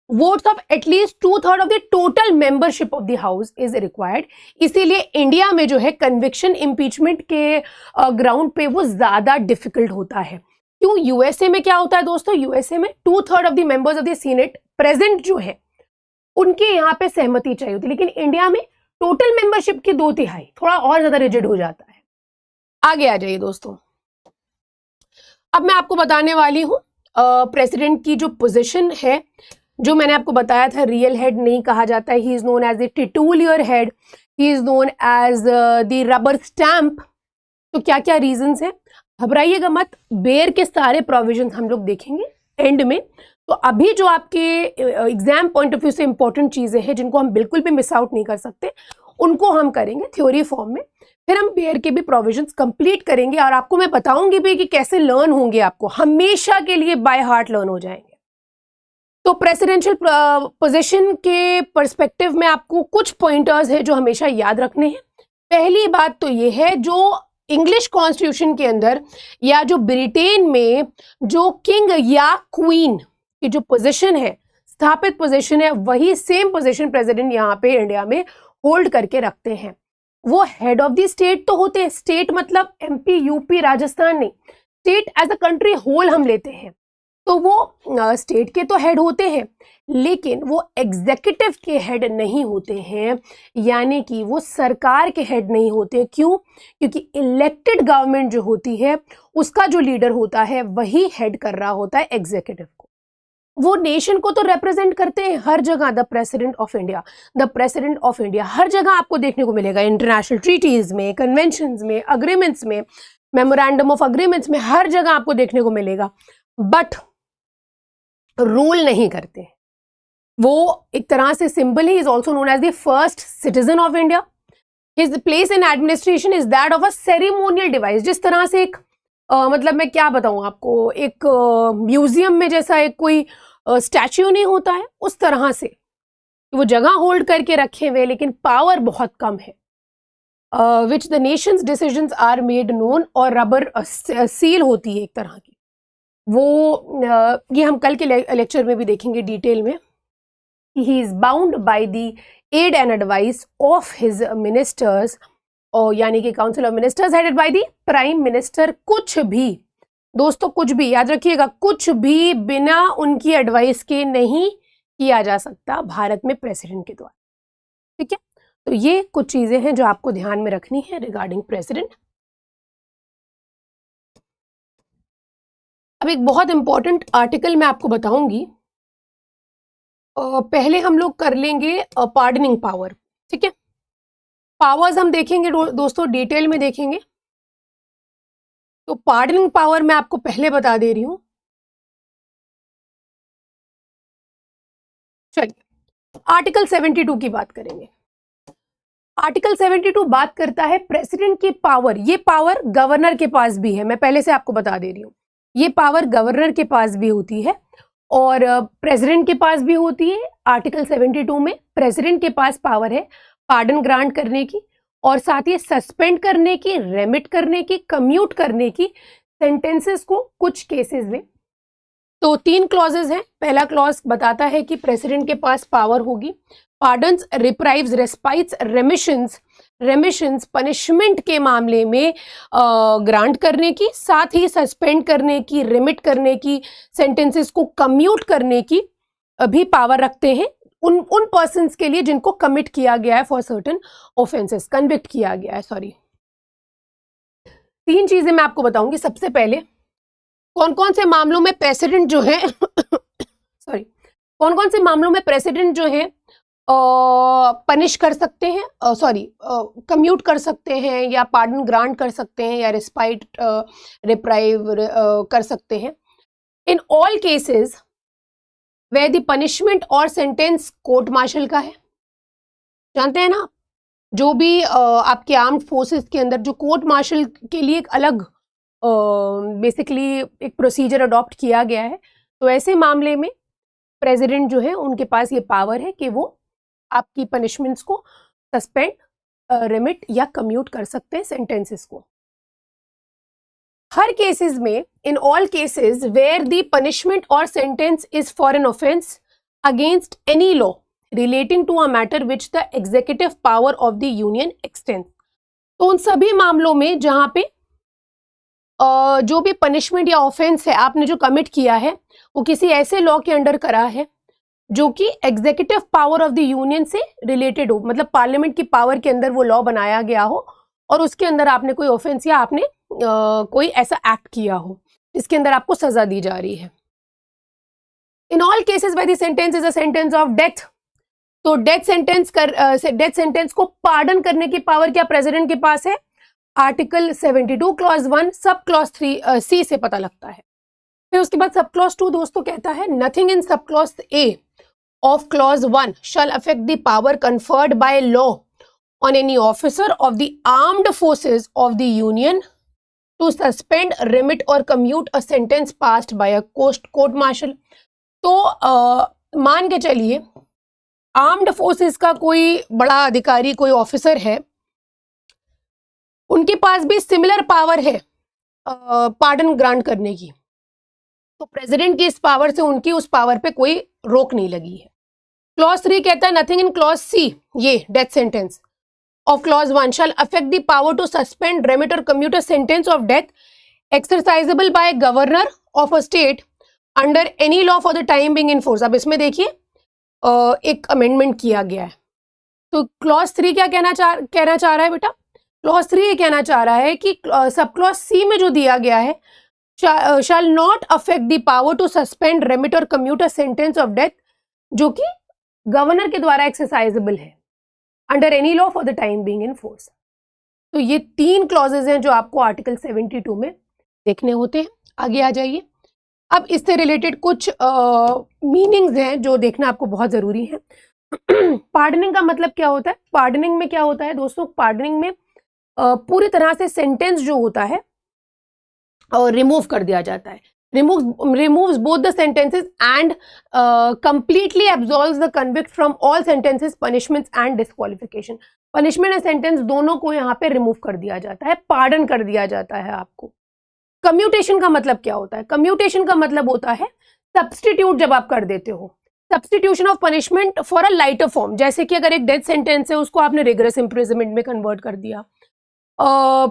votes of at least 2/3 of the total membership of the house is required. इसीलिए इंडिया में जो है कन्विक्शन इम्पीचमेंट के ग्राउंड पे वो ज्यादा डिफिकल्ट होता है। क्यों, यूएसए में क्या होता है दोस्तों, यूएसए में 2/3 of the members of the senate present जो है उनके यहाँ पे सहमति चाहिए होती है, लेकिन इंडिया में टोटल मेंबरशिप की 2/3, थोड़ा और ज्यादा रिजिड हो जाता है। आगे आ जाइए दोस्तों, अब मैं आपको बताने वाली हूं प्रेसिडेंट की जो पोजीशन है, जो मैंने आपको बताया था रियल हेड नहीं कहा जाता है, he is known as the titular head, he is known as the rubber stamp. तो क्या क्या रीजंस है, घबराइएगा मत, बेयर के सारे प्रोविजंस हम लोग देखेंगे एंड में। तो अभी जो आपके एग्जाम पॉइंट ऑफ व्यू से इंपॉर्टेंट चीजें हैं जिनको हम बिल्कुल भी मिस आउट नहीं कर सकते, उनको हम करेंगे थ्योरी फॉर्म में, फिर हम बेयर के भी प्रोविजंस कंप्लीट करेंगे और आपको मैं बताऊंगी भी कि कैसे लर्न होंगे, आपको हमेशा के लिए बाय हार्ट लर्न हो जाएंगे। तो प्रेसिडेंशियल पोजीशन के पर्सपेक्टिव में आपको कुछ पॉइंटर्स है जो हमेशा याद रखने हैं। पहली बात तो ये है, जो इंग्लिश कॉन्स्टिट्यूशन के अंदर या जो ब्रिटेन में जो किंग या क्वीन की जो पोजीशन है, स्थापित पोजीशन है, वही सेम पोजीशन प्रेसिडेंट यहाँ पे इंडिया में होल्ड करके रखते हैं। वो हेड ऑफ द स्टेट तो होते हैं, स्टेट मतलब एमपी यूपी राजस्थान नहीं, state as a country whole हम लेते हैं, तो वो स्टेट के तो हेड होते हैं, लेकिन वो एग्जीक्यूटिव के हेड नहीं होते हैं, यानी कि वो सरकार के हेड नहीं होते। क्यों? क्योंकि इलेक्टेड गवर्नमेंट जो होती है उसका जो लीडर होता है वही हेड कर रहा होता है एग्जीक्यूटिव को। वो नेशन को तो रिप्रेजेंट करते हैं हर जगह। The president of India, the president of India हर जगह आपको देखने को मिलेगा, इंटरनेशनल ट्रीटीज में, कन्वेंशंस में, अग्रीमेंट्स में, मेमोरेंडम ऑफ अग्रीमेंट्स में, हर जगह आपको देखने को मिलेगा, बट रूल नहीं करते। वो एक तरह से सिंबल ही, is also known as the first citizen of India. His place in administration is that of a ceremonial device. जिस तरह से एक मतलब मैं क्या बताऊं आपको, एक म्यूजियम में जैसा एक कोई स्टैच्यू नहीं होता है, उस तरह से वो जगह होल्ड करके रखे हुए, लेकिन पावर बहुत कम है। Which the nations decisions are made known, और रबर सील होती है एक तरह की। वो ये हम कल के लेक्चर में भी देखेंगे डिटेल में। He is bound by the aid and advice of his ministers, और यानी कि council of ministers headed by the prime minister. कुछ भी दोस्तों, कुछ भी याद रखिएगा, कुछ भी बिना उनकी एडवाइस के नहीं किया जा सकता भारत में प्रेसिडेंट के द्वारा। ठीक है, तो ये कुछ चीजें हैं जो आपको ध्यान में रखनी है रिगार्डिंग प्रेसिडेंट। अब एक बहुत इंपॉर्टेंट आर्टिकल मैं आपको बताऊंगी। पहले हम लोग कर लेंगे पार्डनिंग पावर। ठीक है, पावर्स हम देखेंगे दोस्तों, डिटेल में देखेंगे। तो पार्डनिंग पावर मैं आपको पहले बता दे रही हूं। चलिए आर्टिकल 72 की बात करेंगे। आर्टिकल 72 बात करता है प्रेसिडेंट की पावर। ये पावर गवर्नर के पास भी है, मैं पहले से आपको बता दे रही हूँ। ये पावर गवर्नर के पास भी होती है और प्रेसिडेंट के पास भी होती है। आर्टिकल 72 में प्रेसिडेंट के पास पावर है पार्डन ग्रांट करने की, और साथ ही सस्पेंड करने की, रेमिट करने की, कम्यूट करने की सेंटेंसेस को कुछ केसेस में। तो 3 क्लॉजेज हैं। पहला क्लॉज बताता है कि प्रेसिडेंट के पास पावर होगी पार्डन्स, रिप्राइव्स, रेस्पाइट्स, रेमिशंस पनिशमेंट के मामले में ग्रांट करने की, साथ ही सस्पेंड करने की, रिमिट करने की, सेंटेंसेस को कम्यूट करने की भी पावर रखते हैं उन पर्सन्स के लिए जिनको कमिट किया गया है फॉर सर्टेन ऑफेंसेस, कन्विक्ट किया गया है, सॉरी। 3 चीजें मैं आपको बताऊंगी। सबसे पहले कौन कौन से मामलों में प्रेसिडेंट जो है सॉरी, कौन कौन से मामलों में प्रेसिडेंट जो है पनिश कर सकते हैं, कम्यूट कर सकते हैं, या पार्डन ग्रांट कर सकते हैं, या रिस्पाइट, रिप्राइव कर सकते हैं। In all cases where the punishment और सेंटेंस कोर्ट मार्शल का है। जानते हैं ना, जो भी आपके आर्म्ड फोर्सेस के अंदर जो कोर्ट मार्शल के लिए एक अलग बेसिकली एक प्रोसीजर अडॉप्ट किया गया है, तो ऐसे मामले में प्रेसिडेंट जो है उनके पास ये पावर है कि वो आपकी पनिशमेंट्स को सस्पेंड, रिमिट या कम्यूट कर सकते हैं सेंटेंसेस को। हर केसेस में, in all cases where the punishment और sentence is for an offence against any law relating to a matter which the executive power of the union extends. तो उन सभी मामलों में जहां पे जो भी पनिशमेंट या ऑफेंस है आपने जो कमिट किया है वो किसी ऐसे लॉ के अंडर करा है जो कि executive power of the union से रिलेटेड हो, मतलब पार्लियामेंट की पावर के अंदर वो लॉ बनाया गया हो और उसके अंदर आपने कोई ऑफेंस या आपने कोई ऐसा एक्ट किया हो जिसके अंदर आपको सजा दी जा रही है। इन all cases by the sentence is a sentence of death. तो डेथ सेंटेंस को पार्डन करने की पावर क्या प्रेसिडेंट के पास है? आर्टिकल 72 क्लॉज 1 सब क्लॉज 3 सी से पता लगता है। फिर उसके बाद सब क्लॉज 2 दोस्तों कहता है nothing in sub clause A of clause 1 shall affect the power conferred by law on any officer of the armed forces of the union to suspend, remit or commute a sentence passed by a court martial। तो मान के चलिए armed forces का कोई बड़ा अधिकारी, कोई officer है, उनके पास भी सिमिलर पावर है पार्डन ग्रांट करने की, तो प्रेसिडेंट की इस पावर से उनकी उस पावर पे कोई रोक नहीं लगी है। क्लॉज 3 कहता है नथिंग इन क्लॉज सी, ये death sentence of clause 1 shall affect the power to suspend, remit और commute a sentence of death exercisable by governor of a state under any law for the time being in force. अब इसमें देखिए एक amendment किया गया है। तो clause 3 क्या कहना चाह रहा है बेटा? क्लॉज 3 ये कहना चाह रहा है कि सब क्लॉज सी में जो दिया गया है shall not affect the power to suspend, remit or commute a sentence of death, जो कि गवर्नर के द्वारा एक्सरसाइजेबल है under any law for the time being in force. तो ये 3 क्लॉजेज हैं जो आपको आर्टिकल 72 में देखने होते हैं। आगे आ जाइए। अब इससे रिलेटेड कुछ मीनिंग्स हैं जो देखना आपको बहुत ज़रूरी है। पार्डनिंग का मतलब क्या होता है? पार्डनिंग में क्या होता है दोस्तों? पार्डनिंग में पूरी तरह से सेंटेंस जो होता है रिमूव कर दिया जाता है। removes both the sentences and completely absolves the convict from all sentences, punishments and disqualification. Punishment and sentence दोनों को यहाँ पे रिमूव कर दिया जाता है, पार्डन कर दिया जाता है आपको। कम्यूटेशन का मतलब क्या होता है? कम्यूटेशन का मतलब होता है सब्सटीट्यूट जब आप कर देते हो, substitution of punishment for a lighter form. जैसे कि अगर एक डेथ सेंटेंस है उसको आपने रिगरस इम्प्रिजनमेंट में कन्वर्ट कर दिया,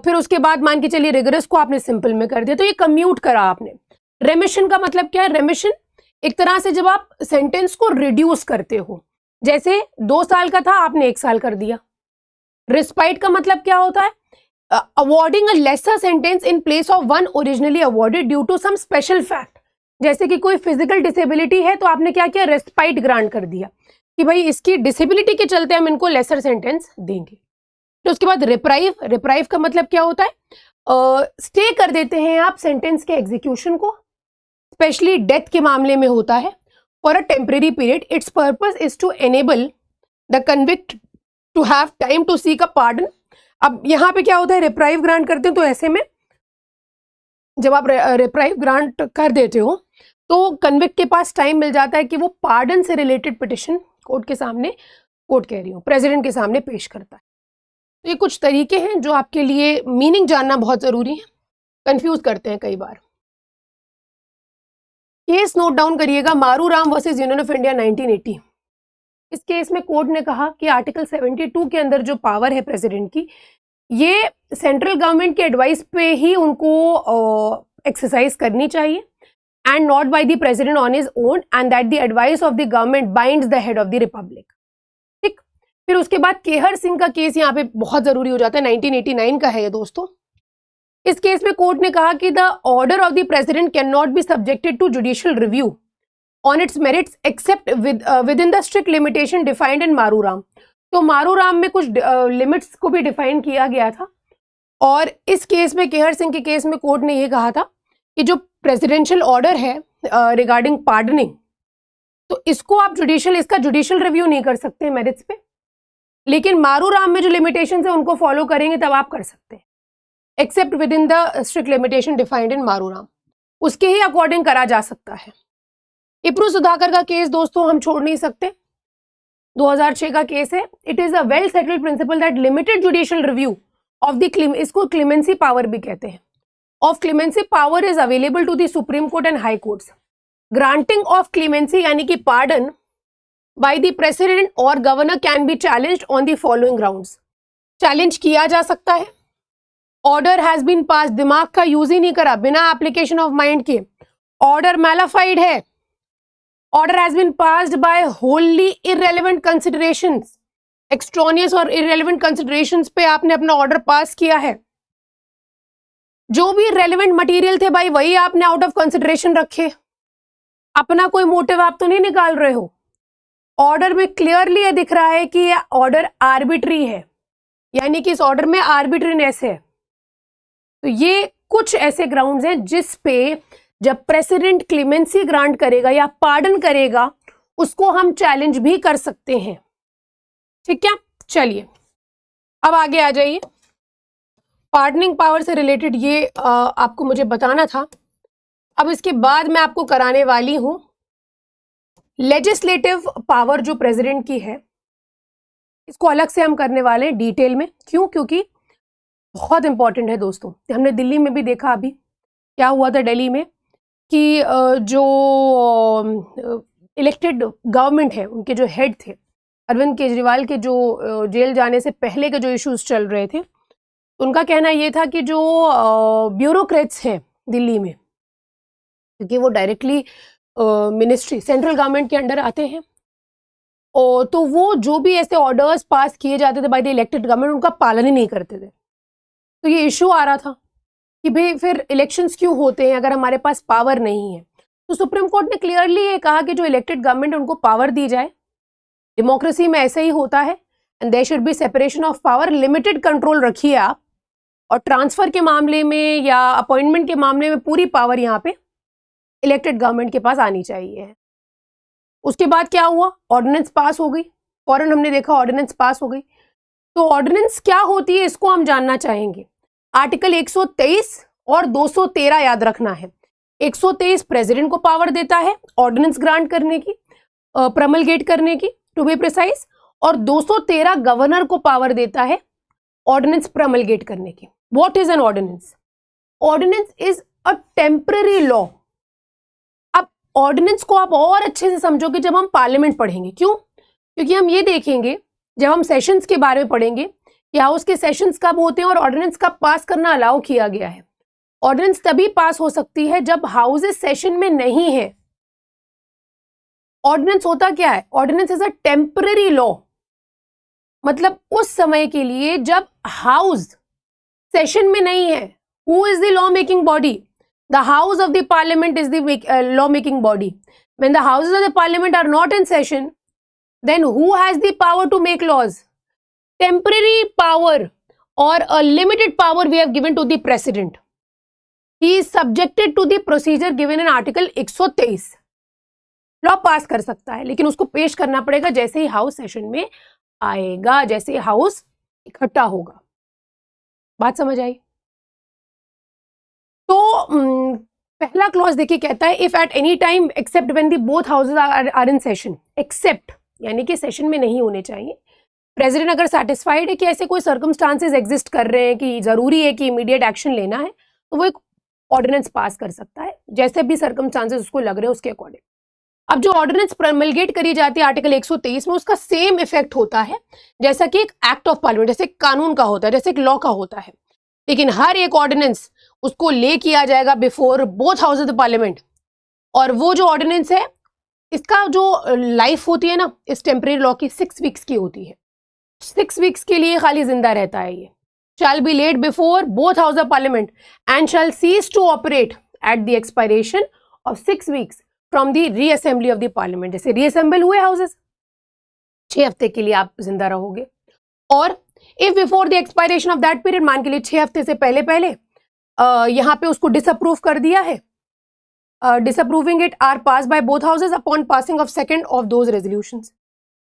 फिर उसके बाद मान के चलिए रिगरस को आपने सिंपल में कर दिया, तो ये कम्यूट करा आपने। रेमिशन का मतलब क्या है? रेमिशन एक तरह से जब आप सेंटेंस को रिड्यूस करते हो, जैसे 2 साल का था आपने 1 साल कर दिया। रिस्पाइट का मतलब क्या होता है? Awarding a lesser sentence in place of one originally awarded due to some special fact. जैसे कि कोई फिजिकल डिसेबिलिटी है तो आपने क्या किया? रेस्पाइट ग्रांट कर दिया कि भाई इसकी डिसेबिलिटी के चलते हम इनको लेसर सेंटेंस देंगे। तो उसके बाद रिप्राइव। रिप्राइव का मतलब क्या होता है? स्टे कर देते हैं आप सेंटेंस के एग्जीक्यूशन को, स्पेशली डेथ के मामले में होता है, for a temporary period. Its purpose is to enable the convict to have time to seek a pardon. अब यहाँ पे क्या होता है? रिप्राइव ग्रांट करते हैं, तो ऐसे में जब आप रिप्राइव ग्रांट कर देते हो तो कन्विक्ट के पास टाइम मिल जाता है कि वो पार्डन से रिलेटेड पिटिशन कोर्ट के सामने, कोर्ट कह रही हूँ, प्रेसिडेंट के सामने पेश करता है। तो ये कुछ तरीके हैं जो आपके लिए मीनिंग जानना बहुत ज़रूरी है, कंफ्यूज करते हैं कई बार। केस नोट डाउन करिएगा, मारूराम वर्सेस यूनियन ऑफ इंडिया 1980। इस केस में कोर्ट ने कहा कि आर्टिकल 72 के अंदर जो पावर है प्रेसिडेंट की, ये सेंट्रल गवर्नमेंट के एडवाइस पे ही उनको एक्सरसाइज करनी चाहिए, and not bye the president on his own, and that the advice of the government binds the head of the Republic. ठीक, फिर उसके बाद केहर सिंह का केस यहाँ पे बहुत जरूरी हो जाता है, 1989 का है ये दोस्तों। इस केस में कोर्ट ने कहा कि the order of the president cannot be subjected to judicial review on its merits except within the strict limitation defined in Maru Ram. तो मारूराम में कुछ लिमिट्स को भी डिफाइन किया गया था, और इस केस में, केहर सिंह के केस में, कोर्ट ने यह कहा था कि जो प्रेसिडेंशियल ऑर्डर है रिगार्डिंग पार्डनिंग, तो इसको आप इसका जुडिशियल रिव्यू नहीं कर सकते मेरिट्स पे, लेकिन मारूराम में जो लिमिटेशन है उनको फॉलो करेंगे तब आप कर सकते हैं, except within the strict limitation defined in Maru Ram, उसके ही अकॉर्डिंग करा जा सकता है। इप्रू सुधाकर का केस दोस्तों हम छोड़ नहीं सकते, 2006 का केस है। It is a well settled principle that limited judicial review of the इसको क्लेमेंसी पावर भी कहते हैं, of clemency power is available to the supreme court and high courts. Granting of clemency यानी कि पार्डन बाय द प्रेसिडेंट और governor can be challenged on the following grounds. Challenge किया जा सकता है, ऑर्डर हैज बीन पास, दिमाग का use ही नहीं करा, बिना एप्लीकेशन ऑफ माइंड के, ऑर्डर मैलाफाइड है, order has been passed by wholly irrelevant considerations, extraneous और इररेलेवेंट कंसिडरेशंस पे आपने अपना ऑर्डर पास किया है, जो भी रेलेवेंट मटेरियल थे भाई वही आपने आउट ऑफ कंसिडरेशन रखे, अपना कोई मोटिव आप तो नहीं निकाल रहे हो। ऑर्डर में क्लियरली ये दिख रहा है कि ये ऑर्डर आर्बिट्री है, यानी कि इस ऑर्डर में आर्बिट्रीनेस है। तो ये कुछ ऐसे ग्राउंड्स हैं जिस पे जब प्रेसिडेंट क्लेमेंसी ग्रांट करेगा या पार्डन करेगा उसको हम चैलेंज भी कर सकते हैं। ठीक है, चलिए अब आगे आ जाइए। पार्डनिंग पावर से रिलेटेड ये आपको मुझे बताना था। अब इसके बाद मैं आपको कराने वाली हूं लेजिस्लेटिव पावर जो प्रेसिडेंट की है, इसको अलग से हम करने वाले हैं डिटेल में। क्यों? क्योंकि बहुत इंपॉर्टेंट है दोस्तों। हमने दिल्ली में भी देखा अभी क्या हुआ था दिल्ली में कि जो इलेक्टेड गवर्नमेंट है, उनके जो हेड थे अरविंद केजरीवाल के, जो जेल जाने से पहले के जो इश्यूज चल रहे थे, उनका कहना ये था कि जो ब्यूरोक्रेट्स हैं दिल्ली में, क्योंकि वो डायरेक्टली मिनिस्ट्री सेंट्रल गवर्नमेंट के अंडर आते हैं, और तो वो जो भी ऐसे ऑर्डर्स पास किए जाते थे बाय द इलेक्टेड गवर्नमेंट उनका पालन ही नहीं करते थे। तो ये इशू आ रहा था। कि भाई फिर इलेक्शंस क्यों होते हैं अगर हमारे पास पावर नहीं है। तो सुप्रीम कोर्ट ने क्लियरली ये कहा कि जो इलेक्टेड गवर्नमेंट उनको पावर दी जाए। डेमोक्रेसी में ऐसे ही होता है, and there should be separation of power, limited control रखिए आप, और ट्रांसफर के मामले में या अपॉइंटमेंट के मामले में पूरी पावर यहाँ पे इलेक्टेड गवर्नमेंट के पास आनी चाहिए। उसके बाद क्या हुआ, ऑर्डिनेंस पास हो गई, फौरन हमने देखा ऑर्डिनेंस पास हो गई। तो ऑर्डिनेंस क्या होती है इसको हम जानना चाहेंगे। आर्टिकल 123 और 213 याद रखना है। 123 प्रेसिडेंट को पावर देता है ऑर्डिनेंस ग्रांट करने की, प्रमलगेट करने की टू बी प्रिसाइज, और 213 गवर्नर को पावर देता है ऑर्डिनेंस प्रमलगेट करने की। What is an ordinance? Ordinance is a temporary law. अब ऑर्डिनेंस को आप और अच्छे से समझोगे जब हम पार्लियामेंट पढ़ेंगे। क्यों? क्योंकि हम ये देखेंगे जब हम सेशंस के बारे में पढ़ेंगे कि हाउस के सेशंस कब होते हैं और ऑर्डिनेंस कब पास करना अलाउ किया गया है। ऑर्डिनेंस तभी पास हो सकती है जब हाउसेस सेशन में नहीं है। ऑर्डिनेंस होता क्या है? Ordinance is a temporary law, मतलब उस समय के लिए जब हाउस सेशन में नहीं है। Who is the law making body? The house of the parliament is the law making body. When the houses of the parliament are not in session, then who has the power to make laws? Temporary power or a limited power we have given to the president. He is subjected to the procedure given in article 123. Law पास कर सकता है, लेकिन उसको पेश करना पड़ेगा जैसे ही house session में आएगा, जैसे ही हाउस इकट्ठा होगा। बात समझ आई? तो पहला क्लॉज देखिए कहता है, if at any time except when the both houses are in session, except यानी कि सेशन में नहीं होने चाहिए। प्रेसिडेंट अगर सेटिस्फाइड है कि ऐसे कोई सर्कमस्टांसेस एग्जिस्ट कर रहे हैं कि जरूरी है कि इमीडिएट एक्शन लेना है, तो वो एक ऑर्डिनेंस पास कर सकता है, जैसे भी सर्कमस्टांसेस उसको लग रहे हैं उसके अकॉर्डिंग। अब जो ऑर्डिनेंस प्रमलगेट करी जाती है आर्टिकल 123 में, उसका सेम इफेक्ट होता है जैसा कि एक एक्ट ऑफ पार्लियामेंट, जैसे कानून का होता है, जैसे एक लॉ का होता है। लेकिन हर एक ऑर्डिनेंस उसको ले किया जाएगा before both house of the parliament, और वो जो ऑर्डिनेंस है इसका जो लाइफ होती है ना इस टेम्परेरी लॉ की 6 वीक्स की होती है। 6 वीक्स के लिए खाली जिंदा रहता है ये। Shall be laid before both house of parliament and shall cease to operate at the expiration of 6 weeks from the reassembly of the parliament. जैसे रीअसेंबल हुए हाउसेस, 6 हफ्ते के लिए आप जिंदा रहोगे। और if before the expiration of that period, मान के लिए 6 हफ्ते से पहले यहाँ पे उसको डिसअप्रूव कर दिया है, disapproving it are passed by both houses upon passing of second of those resolutions.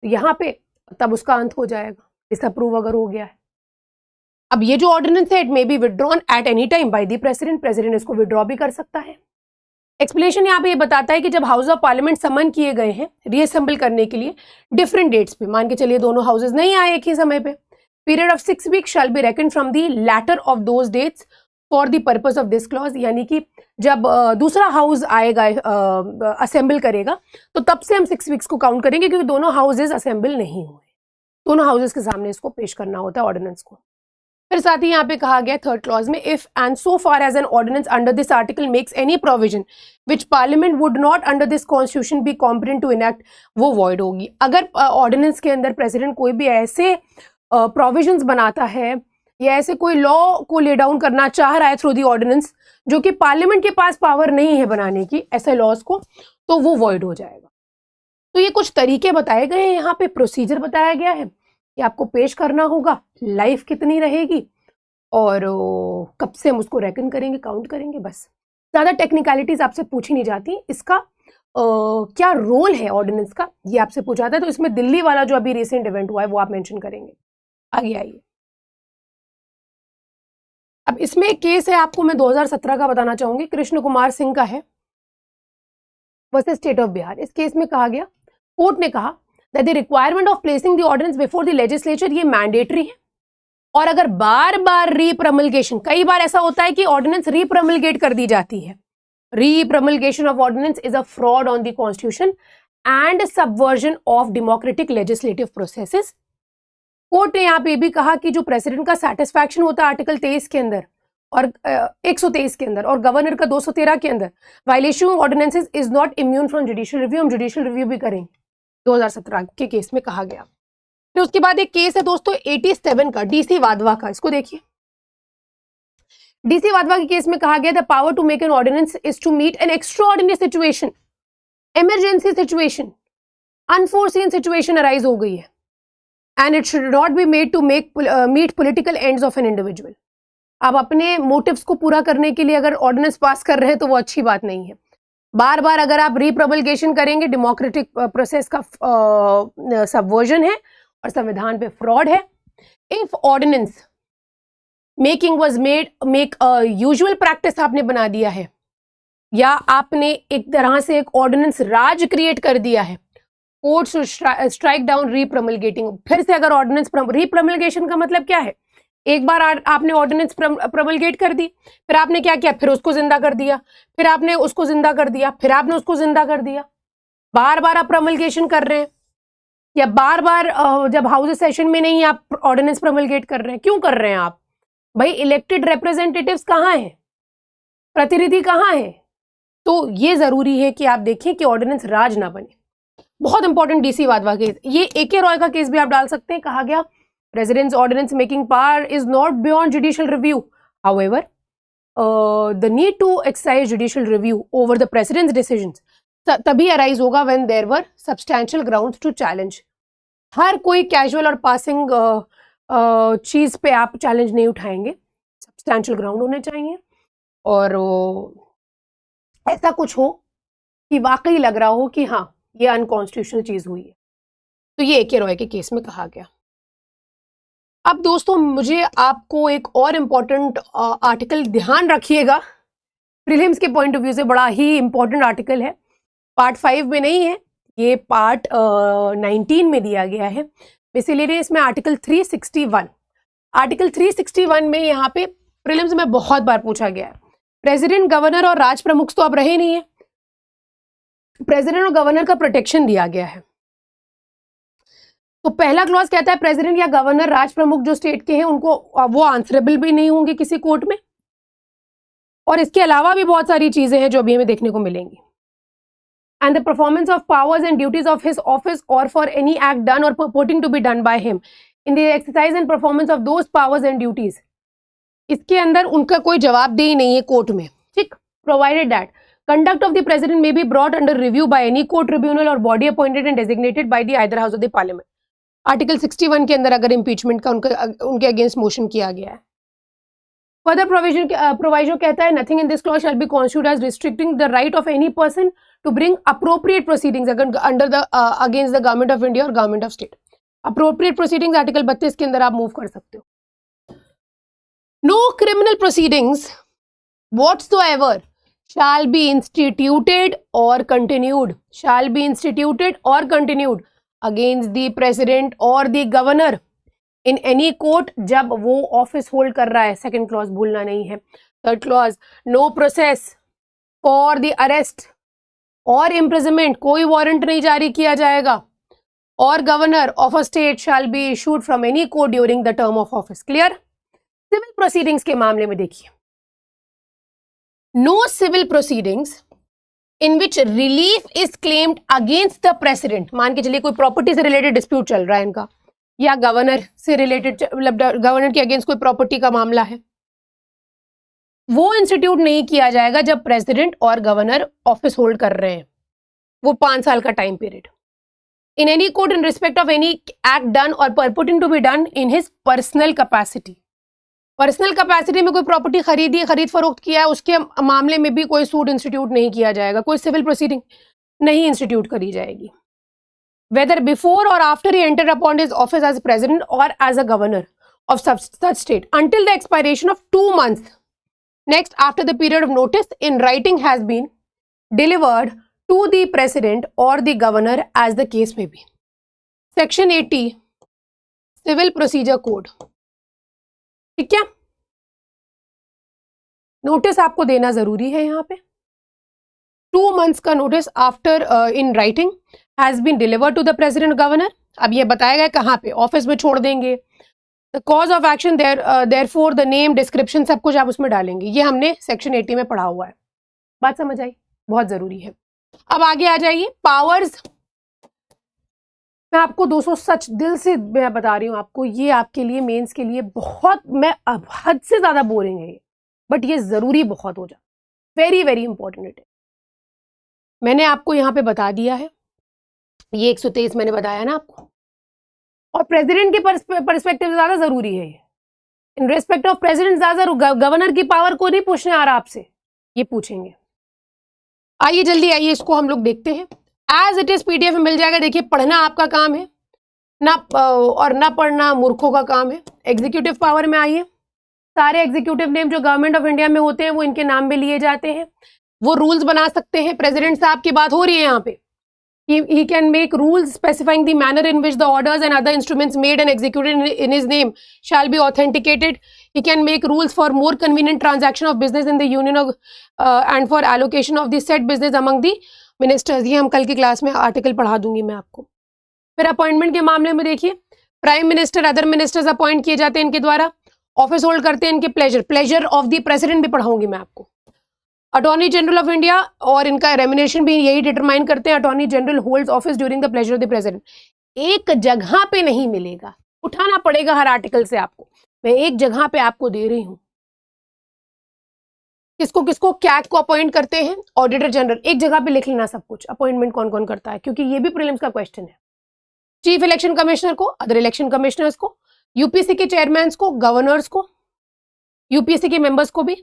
यहाँ पे तब उसका अंत हो जाएगा, डिसअप्रूव अगर हो गया है। अब ये जो ऑर्डिनेंस है it may be withdrawn eight any time bye the president, president इसको विड्रॉ भी कर सकता है। एक्सप्लेनेशन यहाँ पे ये बताता है कि जब हाउस ऑफ पार्लियामेंट समन किए गए हैं रीअसेंबल करने के लिए डिफरेंट डेट्स पे, मान के चलिए दोनों हाउसेज नहीं आए एक ही समय पे, period of 6 weeks shall be reckon from the latter of those dates for the purpose of this clause. यानी कि जब दूसरा हाउस आएगा असेंबल करेगा तो तब से हम 6 वीक्स को काउंट करेंगे, क्योंकि दोनों हाउसेज असेंबल नहीं हुए, दोनों हाउसेज के सामने इसको पेश करना होता है ऑर्डिनेंस को। फिर साथ ही यहाँ पे कहा गया थर्ड क्लॉज में, if and so far as an ordinance under this article makes any provision which parliament would not under this constitution be competent to enact, वो वॉइड होगी। अगर ऑर्डिनेंस के अंदर प्रेसिडेंट कोई भी ऐसे प्रोविजंस बनाता है या ऐसे कोई लॉ को ले डाउन करना चाह रहा है थ्रू दी ऑर्डिनेंस, जो कि पार्लियामेंट के पास पावर नहीं है बनाने की ऐसे लॉज को, तो वो वॉइड हो जाएगा। तो ये कुछ तरीके बताए गए हैं, यहाँ पे प्रोसीजर बताया गया है कि आपको पेश करना होगा, लाइफ कितनी रहेगी और कब से हम उसको रेकन करेंगे, काउंट करेंगे। बस ज़्यादा टेक्निकलिटीज आपसे पूछी नहीं जाती। इसका क्या रोल है ऑर्डिनेंस का, ये आपसे पूछा था। तो इसमें दिल्ली वाला जो अभी रिसेंट इवेंट हुआ है वो आप मेंशन करेंगे। आगे आइए। अब इसमें एक केस है, आपको मैं 2017 का बताना चाहूंगी, कृष्ण कुमार सिंह का है वर्सेस स्टेट ऑफ बिहार। इस केस में कहा गया, कोर्ट ने कहा that the requirement of placing the ordinance before the legislature ये मैंडेटरी है, और अगर बार बार रीप्रमलगेशन, कई बार ऐसा होता है कि ऑर्डिनेंस रीप्रमलगेट कर दी जाती है, repromulgation of ordinance is a fraud on the constitution and subversion of democratic legislative processes. Court ने यहाँ पे भी कहा कि जो प्रेसिडेंट का सेटिस्फैक्शन होता है आर्टिकल 23 के अंदर और 123 के अंदर और गवर्नर का 213 के अंदर, violation of ordinances is not immune from judicial review. हम जुडिशियल रिव्यू भी करेंगे, 2017 के केस में कहा गया। फिर उसके बाद एक केस है दोस्तों 87 का, डीसी वाधवा का। इसको देखिए, डीसी वाधवा के केस में कहा गया the power to make an ordinance is to meet an extraordinary situation, emergency situation, unforeseen situation arise हो गई है, and it should not be made to meet political ends of an individual. आप अपने motives को पूरा करने के लिए अगर ऑर्डिनेंस पास कर रहे हैं तो वो अच्छी बात नहीं है। बार बार अगर आप रीप्रमलगेशन करेंगे, डेमोक्रेटिक प्रोसेस का सबवर्जन है और संविधान पे फ्रॉड है। If ordinance making was make usual practice आपने बना दिया है, या आपने एक तरह से एक ऑर्डिनेंस राज क्रिएट कर दिया है, कोर्ट शुड स्ट्राइक डाउन रीप्रमलगेटिंग। फिर से अगर ऑर्डिनेंस, रीप्रमलगेशन का मतलब क्या है, एक बार आपने ऑर्डिनेंस प्रमलगेट कर दी, फिर आपने क्या किया, फिर उसको जिंदा कर दिया, फिर आपने उसको जिंदा कर दिया, फिर आपने उसको जिंदा कर दिया। बार बार आप प्रमलगेशन कर रहे हैं, या बार बार जब हाउस सेशन में नहीं आप ऑर्डिनेंस प्रमलगेट कर रहे हैं। क्यों कर रहे हैं आप भाई? इलेक्टेड रिप्रेजेंटेटिव्स कहाँ हैं, प्रतिनिधि कहाँ हैं? तो ये जरूरी है कि आप देखें कि ऑर्डिनेंस राज ना बने। बहुत इंपॉर्टेंट डीसी वाधवा केस, ये AK रॉय का केस भी आप डाल सकते हैं। कहा गया President's ordinance making power is not beyond judicial review. However, the need to exercise judicial review over the President's decisions तभी arise होगा when there were substantial grounds to challenge. हर कोई casual और passing चीज पे आप challenge नहीं उठाएंगे, substantial ground होने चाहिए, और ऐसा कुछ हो कि वाकई लग रहा हो कि हाँ ये अनकॉन्स्टिट्यूशनल चीज हुई है। तो ये AK रॉय के केस में कहा गया। अब दोस्तों मुझे आपको एक और इम्पॉर्टेंट आर्टिकल, ध्यान रखिएगा, प्रीलिम्स के पॉइंट ऑफ व्यू से बड़ा ही इम्पॉर्टेंट आर्टिकल है। पार्ट 5 में नहीं है, ये पार्ट 19 में दिया गया है। बेसिकली इसमें आर्टिकल 361, आर्टिकल 361 में यहाँ पे प्रीलिम्स में बहुत बार पूछा गया है। प्रेसिडेंट, गवर्नर और राज प्रमुख तो अब रहे नहीं है, प्रेसिडेंट और गवर्नर का प्रोटेक्शन दिया गया है। तो पहला क्लॉज कहता है प्रेसिडेंट या गवर्नर, राज प्रमुख जो स्टेट के हैं, उनको वो आंसरेबल भी नहीं होंगे किसी कोर्ट में, और इसके अलावा भी बहुत सारी चीजें हैं जो अभी हमें देखने को मिलेंगी। And the performance of powers and duties of his office or for any act done or purporting to be done by him in the exercise and performance of those powers and duties, इसके अंदर उनका कोई जवाबदेही नहीं है court में, ठीक। Provided that conduct of the president may be brought under review by any court, tribunal or body appointed and designated by the either house of the parliament. Article 61 के अंदर अगर इम्पीचमेंट का उनके अगेंस्ट मोशन किया गया है। Further provision कहता है nothing in this clause shall be constitute as restricting the right of any person to bring appropriate proceedings under the against the government of India और government of state. Appropriate proceedings article 32 के अंदर आप move कर सकते हो। No criminal proceedings whatsoever shall be instituted or continued, shall be instituted or continued against the president or the governor in any court जब वो office hold कर रहा है। सेकेंड क्लॉज भूलना नहीं है। Third clause, no process for the arrest or imprisonment, कोई warrant नहीं जारी किया जाएगा, or governor of a state shall be issued from any court during the term of office. Clear. Civil proceedings के मामले में देखिए, no civil proceedings in which relief is claimed against the president, मान के चलिए कोई प्रॉपर्टी से related dispute चल रहा है इनका, या गवर्नर से रिलेटेड, मतलब गवर्नर के अगेंस्ट कोई प्रॉपर्टी का मामला है, वो इंस्टीट्यूट नहीं किया जाएगा जब प्रेसिडेंट और गवर्नर ऑफिस होल्ड कर रहे हैं, वो 5 साल का time period. In any court in respect of any act done or purporting to be done in his personal capacity, personal capacity में कोई प्रॉपर्टी खरीदी, खरीद फरोख्त किया है, उसके मामले में भी कोई सूट इंस्टीट्यूट नहीं किया जाएगा, कोई सिविल प्रोसीडिंग नहीं इंस्टीट्यूट करी जाएगी। वेदर बिफोर और after he enter upon his office as president और as a governor of such state until the expiration of 2 months next after the period of notice in writing has been delivered to the president और the governor as the case may be. Section 80 civil procedure code, ठीक है। Notice आपको देना जरूरी है यहाँ पे। 2 months का notice after in writing has been delivered to the president governor. अब ये बताया गया कहाँ पे, ऑफिस में छोड़ देंगे। The cause of action therefore the name, description, सब कुछ आप उसमें डालेंगे। ये हमने सेक्शन 80 में पढ़ा हुआ है। बात समझ आई, बहुत जरूरी है। अब आगे आ जाइए, पावर्स। मैं आपको दोस्तों सच दिल से मैं बता रही हूँ आपको, ये आपके लिए मेंस के लिए बहुत, मैं हद से ज्यादा बोरिंग है, ये बट ये ज़रूरी बहुत हो जाता, वेरी वेरी इंपॉर्टेंट इट है। मैंने आपको यहाँ पे बता दिया है, ये 123 मैंने बताया ना आपको, और प्रेसिडेंट के परस्पेक्टिव से ज़्यादा ज़रूरी है ये। इन रेस्पेक्ट ऑफ प्रेसिडेंट ज़्यादा, गवर्नर की पावर को नहीं पूछने आ रहा आपसे, ये पूछेंगे। आइए जल्दी आइए, इसको हम लोग देखते हैं। एज इट इज पीडीएफ में मिल जाएगा। देखिए, पढ़ना आपका काम है ना, और ना पढ़ना मूर्खों का काम है। एग्जीक्यूटिव पावर में आइए, सारे एग्जीक्यूटिव नेम जो गवर्नमेंट ऑफ इंडिया में होते हैं वो इनके नाम में लिए जाते हैं। वो रूल्स बना सकते हैं। प्रेसिडेंट साहब की बात हो रही है यहाँ पे। He can make rules specifying the manner in which the orders and other instruments made and executed in his name shall be authenticated. He can make rules for more convenient transaction of business in the union of and for allocation of the said business among the ministers. ये हम कल की class में article पढ़ा दूंगी मैं आपको। फिर अपॉइंटमेंट के मामले में देखिए, prime minister, other ministers appoint किए जाते हैं इनके द्वारा, ऑफिस होल्ड करते हैं इनके प्लेजर ऑफ द प्रेसिडेंट भी पढ़ाऊंगी मैं आपको। अटॉर्नी जनरल ऑफ इंडिया, और इनका रेम्युनरेशन भी यही डिटरमाइन करते हैं। Attorney general holds office during the pleasure of the president. एक जगह पे नहीं मिलेगा, उठाना पड़ेगा हर आर्टिकल से आपको। मैं एक जगह पे आपको दे रही हूं। किसको किसको कैग को अपॉइंट करते हैं, ऑडिटर जनरल। एक जगह पे लिख लेना सब कुछ, अपॉइंटमेंट कौन कौन करता है, क्योंकि ये भी प्रीलिम्स का क्वेश्चन है। चीफ इलेक्शन कमिश्नर को, अदर इलेक्शन कमिश्नर्स को, यूपीसी के चेयरमैन को, गवर्नर्स को, यूपीसी के मेंबर्स को भी,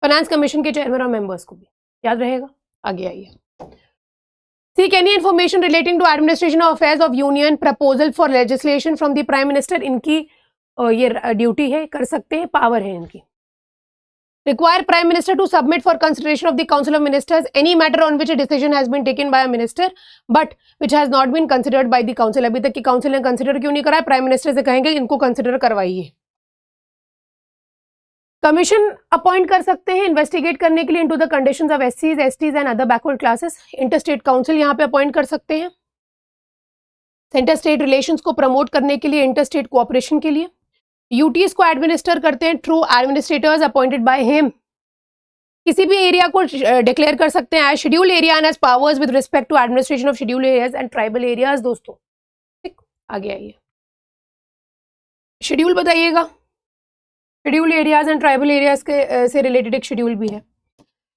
फाइनेंस कमीशन के चेयरमैन और मेंबर्स को भी। याद रहेगा। आगे आइए। Seek any information relating to administration of affairs of union, proposal for legislation from the prime minister. इनकी ये ड्यूटी है, कर सकते हैं, पावर है इनकी। Require prime minister to submit for consideration of the council of ministers any matter on which a decision has been taken by a minister but which has not been considered by the council. अभी तक की council ने consider क्यों नहीं करा है, prime minister से कहेंगे इनको कंसिडर करवाइए। कमीशन अपॉइंट कर सकते हैं इन्वेस्टिगेट करने के लिए इनटू द कंडीशंस ऑफ एससीज, STs and other backward classes. Inter state council यहाँ पे अपॉइंट कर सकते हैं सेंटर स्टेट रिलेशंस को प्रमोट करने के लिए, इंटर स्टेट कोऑपरेशन के लिए। यूटीज को एडमिनिस्टर करते हैं through administrators appointed by him. किसी भी एरिया को डिक्लेयर कर सकते हैं as schedule area and as powers with respect to administration of schedule areas and tribal areas. दोस्तों ठीक, आगे आइए। शेड्यूल बताइएगा, schedule areas and tribal areas के से रिलेटेड एक शेड्यूल भी है।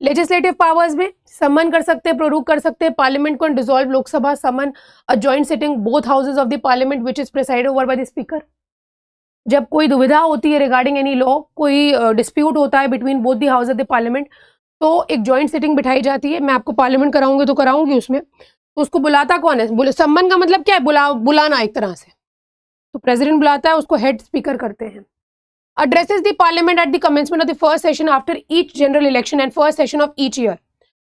लेजिस्लेटिव पावर्स में समन कर सकते हैं, प्रोरूक कर सकते हैं पार्लियामेंट को, dissolve Lok Sabha, summon a joint sitting both houses of the parliament which is presided over by the speaker. जब कोई दुविधा होती है रिगार्डिंग एनी लॉ, कोई डिस्प्यूट होता है between both the house of the parliament, तो एक जॉइंट सिटिंग बिठाई जाती है। मैं आपको पार्लियामेंट कराऊंगी तो कराऊंगी उसमें, तो उसको बुलाता कौन है? सम्मन का मतलब क्या है? बुलाना एक तरह से। तो प्रेसिडेंट बुलाता है, उसको हेड स्पीकर करते हैं। Addresses the parliament at the commencement of the first session after each general election and first session of each year.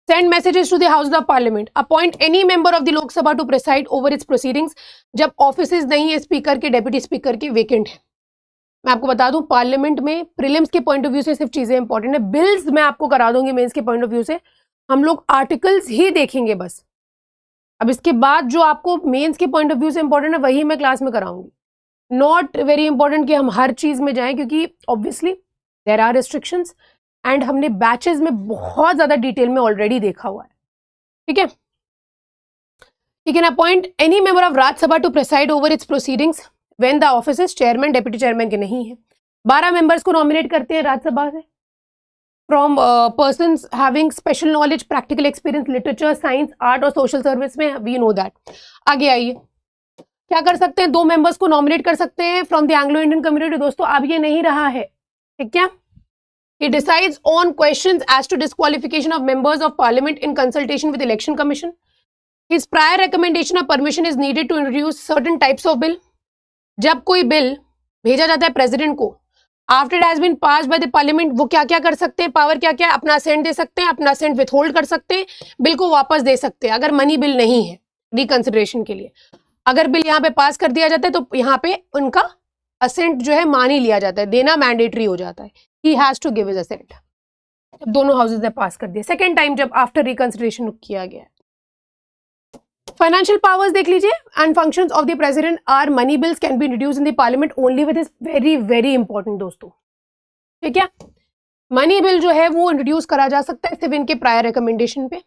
Send messages to the House of Parliament. Appoint any member of the Lok Sabha to preside over its proceedings. जब offices नहीं है speaker के, deputy speaker के, vacant है। मैं आपको बता दूं, पार्लियामेंट में प्रीलिम्स के पॉइंट ऑफ व्यू से सिर्फ चीजें इंपॉर्टेंट है। बिल्स मैं आपको करा दूंगी मेंस के पॉइंट ऑफ व्यू से, हम लोग आर्टिकल्स ही देखेंगे बस। अब इसके बाद जो आपको मेंस के पॉइंट ऑफ व्यू से इंपॉर्टेंट है वही मैं क्लास में कराऊंगी। नॉट वेरी इंपॉर्टेंट कि हम हर चीज में जाएं, क्योंकि obviously there are restrictions and हमने बैचेस में बहुत ज्यादा डिटेल में ऑलरेडी देखा हुआ है। ठीक है। He can appoint any member of Rajya Sabha to preside over its proceedings when the offices chairman, deputy chairman के नहीं है। 12 मेंबर्स को नॉमिनेट करते हैं राज्यसभा से from persons having special knowledge, practical experience, literature, science, art और सोशल सर्विस में। We know that. आगे आइए, क्या कर सकते हैं? 2 मेंबर्स को नॉमिनेट कर सकते हैं from the Anglo Indian community. दोस्तों अब ये नहीं रहा है, ठीक है। He decides on questions as to disqualification of members of parliament in consultation with election commission. His prior recommendation or permission is needed to introduce certain types of bill. जब कोई बिल भेजा जाता है प्रेसिडेंट को, after it has been passed by the parliament, वो क्या क्या कर सकते हैं? पावर क्या क्या है? अपना असेंट दे सकते हैं, अपना असेंट विथहोल्ड कर सकते हैं, बिल को वापस दे सकते हैं अगर मनी बिल नहीं है रिकंसिडरेशन के लिए। अगर बिल यहाँ पे पास कर दिया जाता है तो यहाँ पे उनका असेंट जो है मान ही लिया जाता है, देना मैंडेटरी हो जाता है। He has to give his assent. जब दोनों हाउसेज ने पास कर दिया, सेकेंड टाइम जब आफ्टर रिकंसिडरेशन किया गया। फाइनेंशियल पावर्स देख लीजिए। And functions of the president are money bills can be introduced in the parliament only with his, very very important दोस्तों, ठीक है। मनी बिल जो है वो इंट्रोड्यूस करा जा सकता है सिर्फ इनके प्रायर रिकमेंडेशन पे।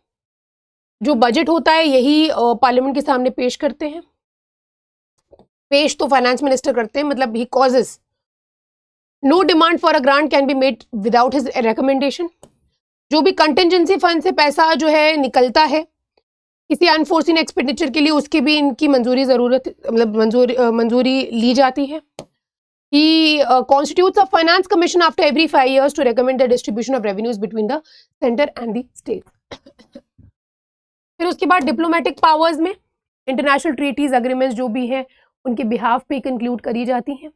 जो बजट होता है यही पार्लियामेंट के सामने पेश करते हैं। पेश तो फाइनेंस मिनिस्टर करते हैं, मतलब he causes no demand for a grant can be made without his recommendation. जो भी कंटिजेंसी फंड से पैसा जो है निकलता है किसी अनफोर्सिन एक्सपेंडिचर के लिए, उसकी भी इनकी मंजूरी ज़रूरत मतलब मंजूरी ली जाती है। He constitutes a finance commission after every 5 years to recommend the distribution of revenues between the center and the state. फिर उसके बाद डिप्लोमेटिक पावर्स में इंटरनेशनल ट्रीटीज एग्रीमेंट्स जो भी हैं उनके बिहाफ पे कंक्लूड करी जाती हैं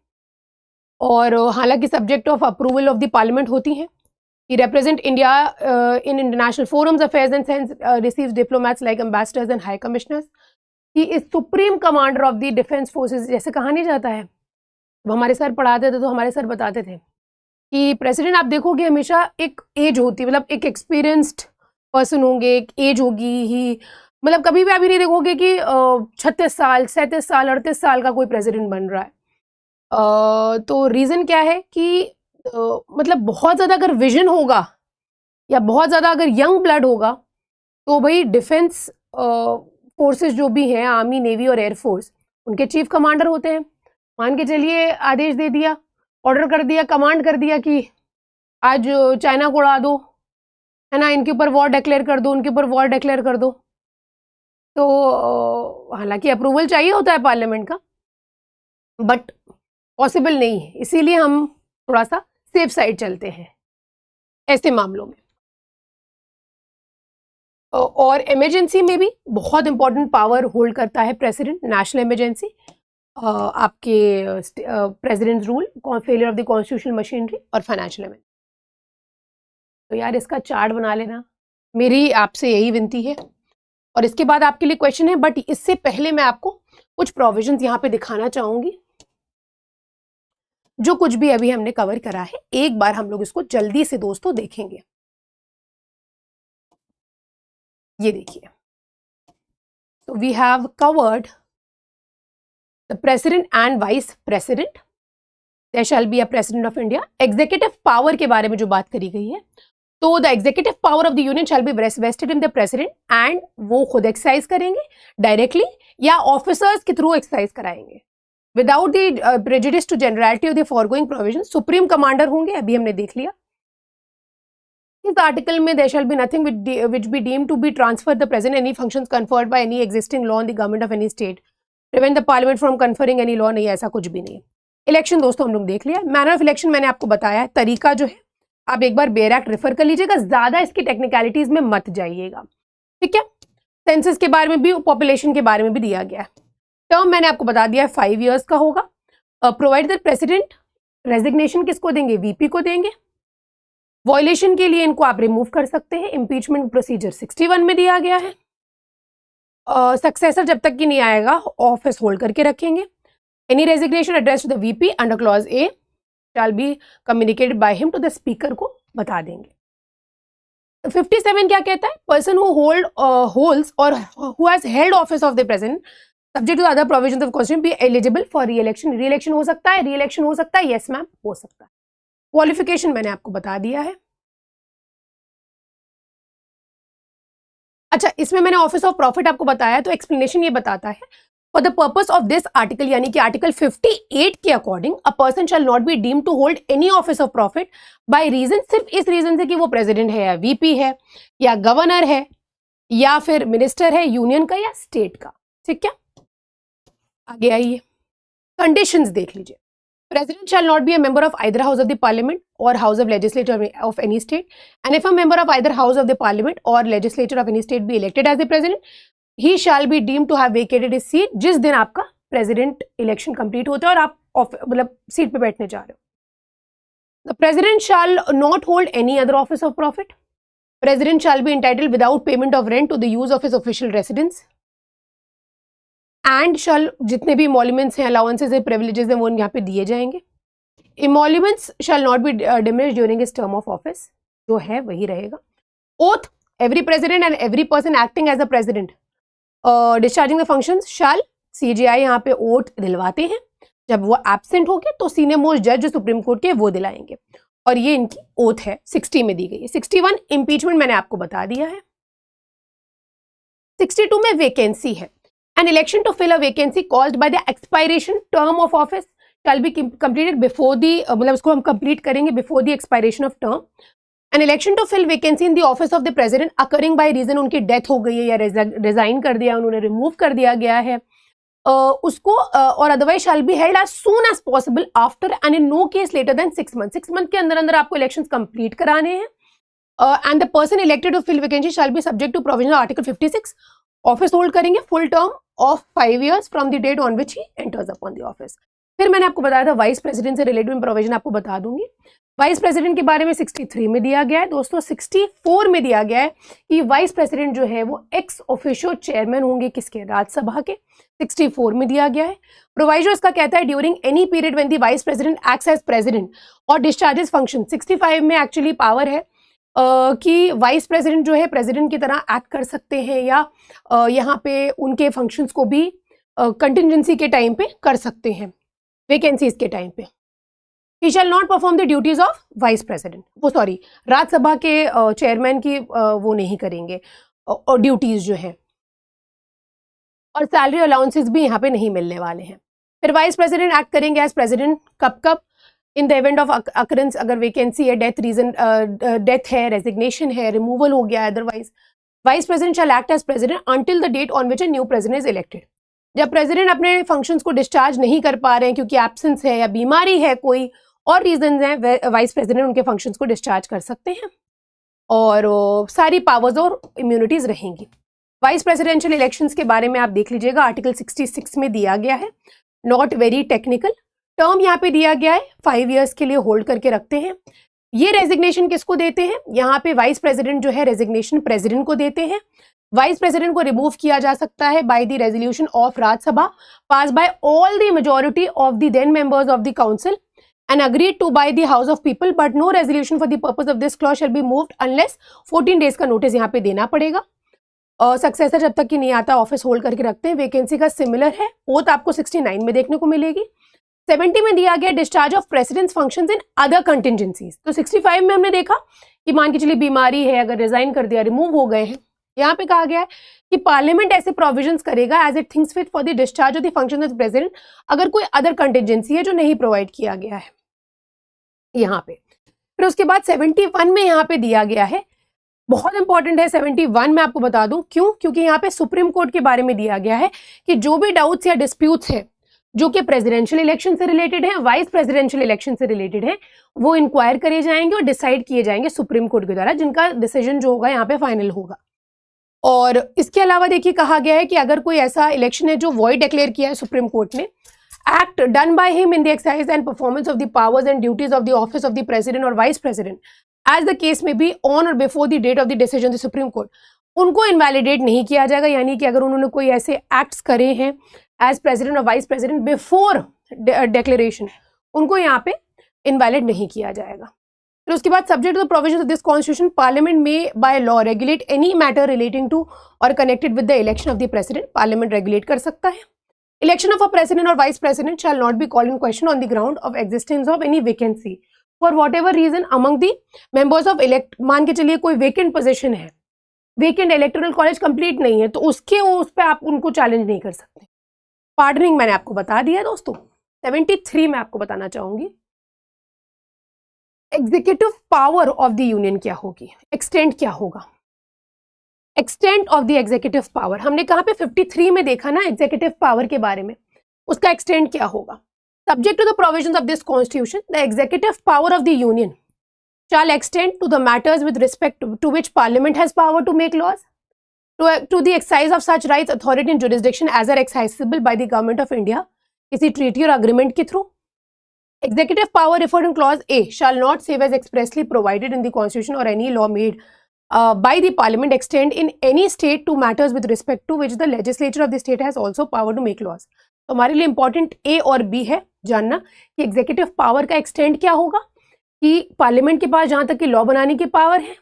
और हालांकि subject of approval of the parliament होती हैं। He represent India in international forums, affairs and sends receives diplomats like ambassadors and high commissioners. He is supreme commander of the defense forces। जैसे कहा नहीं जाता है, हमारे सर पढ़ाते थे तो हमारे सर बताते थे कि प्रेसिडेंट आप देखोगे हमेशा एक एज होती है, मतलब एक एक्सपीरियंस्ड पर्सन होंगे, एक एज होगी ही, मतलब कभी भी आप नहीं देखोगे कि 36 साल 37 साल 38 साल का कोई प्रेसिडेंट बन रहा है। तो रीज़न क्या है कि मतलब बहुत ज़्यादा अगर विजन होगा या बहुत ज़्यादा अगर यंग ब्लड होगा तो भाई डिफेंस फोर्सेस जो भी हैं, आर्मी, नेवी और एयरफोर्स, उनके चीफ कमांडर होते हैं। मान के चलिए आदेश दे दिया, ऑर्डर कर दिया, कमांड कर दिया कि आज चाइना को उड़ा दो, है ना, इनके ऊपर वॉर डिक्लेयर कर दो, उनके ऊपर वॉर डिक्लेयर कर दो। तो हालांकि अप्रूवल चाहिए होता है पार्लियामेंट का, बट पॉसिबल नहीं है, इसीलिए हम थोड़ा सा सेफ साइड चलते हैं ऐसे मामलों में। और इमरजेंसी में भी बहुत इंपॉर्टेंट पावर होल्ड करता है प्रेसिडेंट। नेशनल इमरजेंसी, आपके presidents rule, failure of the constitutional machinery और फाइनेंशियल इमरजेंसी। तो यार इसका चार्ट बना लेना, मेरी आपसे यही विनती है। और इसके बाद आपके लिए क्वेश्चन है, बट इससे पहले मैं आपको कुछ प्रोविजंस यहाँ पे दिखाना चाहूंगी जो कुछ भी अभी हमने कवर करा है। एक बार हम लोग इसको जल्दी से दोस्तों देखेंगे। ये देखिए, तो we have covered the president and vice president, there shall be a president of India. Executive power के बारे में जो बात करी गई है, तो the executive power of the union shall be vested in the president, and वो खुद एक्सरसाइज करेंगे डायरेक्टली या ऑफिसर्स के थ्रू एक्सरसाइज कराएंगे without the prejudice to generality of the foregoing provision. Supreme commander होंगे, अभी हमने देख लिया। इस आर्टिकल में there shall be nothing which be deemed to be transferred the present any functions conferred by any existing law on the government of any state, prevent the parliament from conferring any law। नहीं, ऐसा कुछ भी नहीं है। Election दोस्तों हम लोग देख लिया। मैनर ऑफ इलेक्शन मैंने आपको बताया है, तरीका जो है आप एक बार बेयर एक्ट रेफर कर लीजिएगा, ज्यादा इसकी टेक्निकलिटीज में मत जाइएगा, ठीक है। सेंसस के बारे में भी, पॉपुलेशन के बारे में भी दिया गया है। टर्म मैंने आपको बता दिया है 5 years का होगा। प्रोवाइड द प्रेसिडेंट, रेजिग्नेशन किसको देंगे, वीपी को देंगे। वॉयलेशन के लिए इनको आप रिमूव कर सकते हैं। इम्पीचमेंट प्रोसीजर 61 में दिया गया है। सक्सेसर जब तक कि नहीं आएगा ऑफिस होल्ड करके रखेंगे। Any resignation address to the VP under clause A shall be communicated by him to the speaker को बता देंगे। 57 क्या कहता है, पर्सन हु होल्ड्स और who has held office of the president subject to other provisions of constitution be eligible for re-election. Re-election हो सकता है, री इलेक्शन हो सकता है, यस मैम हो सकता है। क्वालिफिकेशन मैंने आपको बता दिया है। अच्छा, इसमें मैंने ऑफिस ऑफ प्रॉफिट आपको बताया, तो एक्सप्लेनेशन ये बताता है, for the purpose of this article, यानी कि आर्टिकल 58 के according, a person shall not be deemed to hold any office of profit by reason, सिर्फ इस रीजन से कि वो प्रेसिडेंट है या वीपी है या गवर्नर है या फिर मिनिस्टर है यूनियन का या स्टेट का, ठीक है। आगे आइए, कंडीशंस देख लीजिए। President shall not be a member of either house of the parliament or house of legislature of any state, and if a member of either house of the parliament or legislature of any state be elected as the president, he shall be deemed to have vacated his seat जिस दिन आपका president election complete होता है और आप मतलब seat पे बैठने जा रहे हो। The president shall not hold any other office of profit. President shall be entitled without payment of rent to the use of his official residence. And shall, जितने भी इमोल्यूमेंट्स हैं, अलाउंसेज हैं, प्रिविलेजेस हैं, वो यहाँ पे दिए जाएंगे। Emoluments shall not be diminished during his term of office, जो है वही रहेगा। Oath, every president and every person acting as a president discharging the functions shall, CJI यहाँ पे ओथ दिलवाते हैं। जब वो एब्सेंट हो गए तो सीनियर मोस्ट जज जो सुप्रीम कोर्ट के वो दिलाएंगे, और ये इनकी ओथ है, 60 में दी गई है। 61 इम्पीचमेंट मैंने आपको बता दिया है। 62 में वैकेंसी है, an election to fill a vacancy caused by the expiration term of office shall be completed before the मतलब उसको हम कंप्लीट करेंगे before the expiration of term. An election to fill vacancy in the office of the president occurring by reason उनकी death हो गई है या resign कर दिया, उन्होंने रिमूव कर दिया गया है, उसको और otherwise shall be held as soon as possible after and in no case later than 6 month. 6 month के अंदर अंदर आपको इलेक्शंस कंप्लीट कराने हैं. And the person elected to fill vacancy shall be subject to provision article 56. Office hold करेंगे full term of 5 years from the date on which he enters upon the office. फिर मैंने आपको बताया था vice president से related provision आपको बता दूंगी. वाइस प्रेसिडेंट के बारे में 63 में दिया गया है दोस्तों. 64 में दिया गया है कि वाइस प्रेसिडेंट जो है वो एक्स ऑफिशियो चेयरमैन होंगे किसके, राज्यसभा के. 64 में दिया गया है. प्रोवाइजो इसका कहता है during any period when the vice president acts as president और डिस्चार्जेस फंक्शन. 65 में एक्चुअली पावर है कि वाइस प्रेसिडेंट जो है प्रेसिडेंट की तरह एक्ट कर सकते हैं या यहाँ पे उनके फंक्शंस को भी कंटिजेंसी के टाइम पे कर सकते हैं, वैकेंसीज के टाइम पे. He shall not perform the duties of vice president. वो सॉरी राज्यसभा के चेयरमैन की वो नहीं करेंगे और ड्यूटीज जो हैं, और सैलरी अलाउंसेस भी यहाँ पे नहीं मिलने वाले हैं. फिर वाइस प्रेसिडेंट एक्ट करेंगे एज प्रेसिडेंट कब कब, in the event of occurrence, अगर वैकेंसी है, डेथ रीजन, डेथ है, रेजिग्नेशन है, रिमूवल हो गया. Otherwise vice president shall act as president until the date on which a new president is elected. जब प्रेसिडेंट अपने फंक्शंस को डिस्चार्ज नहीं कर पा रहे हैं क्योंकि एब्सेंस है या बीमारी है कोई और रीजन हैं, वाइस प्रेसिडेंट उनके फंक्शंस को डिस्चार्ज कर सकते हैं और सारी पावर्स और इम्यूनिटीज रहेंगी. वाइस प्रेसिडेंशियल इलेक्शंस के बारे में आप देख लीजिएगा, आर्टिकल 66 में दिया गया है. Not very technical. टर्म यहाँ पे दिया गया है 5 years के लिए होल्ड करके रखते हैं. ये रेजिग्नेशन किसको देते हैं, यहाँ पे वाइस प्रेसिडेंट जो है रेजिग्नेशन प्रेसिडेंट को देते हैं. वाइस प्रेसिडेंट को रिमूव किया जा सकता है by the resolution of Rajya Sabha pass by all the majority of the then members of the council and agreed to by the House of People, but no resolution for the purpose of this clause shall be moved unless 14 days का notice यहाँ पे देना पड़ेगा. और successor जब तक कि नहीं आता ऑफिस होल्ड करके रखते हैं. वैकेंसी का सिमिलर है, ओथ आपको 69 में देखने को मिलेगी. 70 में दिया गया discharge of president's functions in other contingencies. तो 65 में हमने देखा कि मान के चलिए बीमारी है, अगर रिजाइन कर दिया, रिमूव हो गए हैं. यहाँ पे कहा गया है कि पार्लियामेंट ऐसे प्रोविजंस करेगा as it thinks fit for the discharge of the functions of president, अगर कोई अदर कंटिजेंसी है जो नहीं प्रोवाइड किया गया है यहाँ पे. फिर उसके बाद 71 में यहाँ पे दिया गया है, बहुत इंपॉर्टेंट है 71 में, आपको बता दूं क्यों, क्योंकि यहाँ पे सुप्रीम कोर्ट के बारे में दिया गया है कि जो भी डाउट्स या डिस्प्यूट्स है जो कि प्रेसिडेंशियल इलेक्शन से रिलेटेड है, वाइस प्रेसिडेंशियल इलेक्शन से रिलेटेड है, वो इंक्वायर करे जाएंगे और डिसाइड किए जाएंगे सुप्रीम कोर्ट के द्वारा, जिनका डिसीजन जो होगा यहाँ पे फाइनल होगा. और इसके अलावा देखिए कहा गया है कि अगर कोई ऐसा इलेक्शन है जो वॉइड डिक्लेयर किया है सुप्रीम कोर्ट ने, act done by him in the exercise and performance of the powers and duties of the office of the president or vice president as the case may be on or before the date of the decision of the Supreme Court, उनको invalidate नहीं किया जाएगा. यानी कि अगर उन्होंने कोई ऐसे एक्ट्स करे हैं एज प्रेसिडेंट और वाइस प्रेसिडेंट बिफोर डिक्लेरेशन, उनको यहाँ पे इनवैलिड नहीं किया जाएगा. फिर उसके बाद subject to the provisions of this constitution, parliament में by law regulate any matter relating to और connected with the election of the president. Parliament regulate कर सकता है. Election of a president or vice president shall not be called in question on the ground of existence of any vacancy for whatever reason among the members of elect. मान के चलिए कोई vacant position है, vacant electoral college complete नहीं है, तो उसके उस पे आप उनको चैलेंज नहीं कर सकते. पार्डनिंग मैंने आपको बता दिया दोस्तों. 73 में आपको बताना चाहूंगी executive power of the union क्या होगी, एक्सटेंट क्या होगा. Extent of the executive power हमने कहाँ पे 53 में देखा ना एग्जीक्यूटिव पावर के बारे में, उसका एक्सटेंट क्या होगा. Subject to the provisions of this constitution, the executive power of the union shall extend to the matters with respect to which parliament has power to make laws, to the exercise of such rights, authority and jurisdiction as are exercisable by the government of India किसी treaty और agreement के through. Executive power referred in clause A shall not, save as expressly provided in the constitution or any law made by the parliament, extend in any state to matters with respect to which the legislature of the state has also power to make laws. तो हमारे लिए important A और B है जानना कि executive power का extend क्या होगा, कि पार्लियामेंट के पास जहां तक कि लॉ बनाने की पावर है,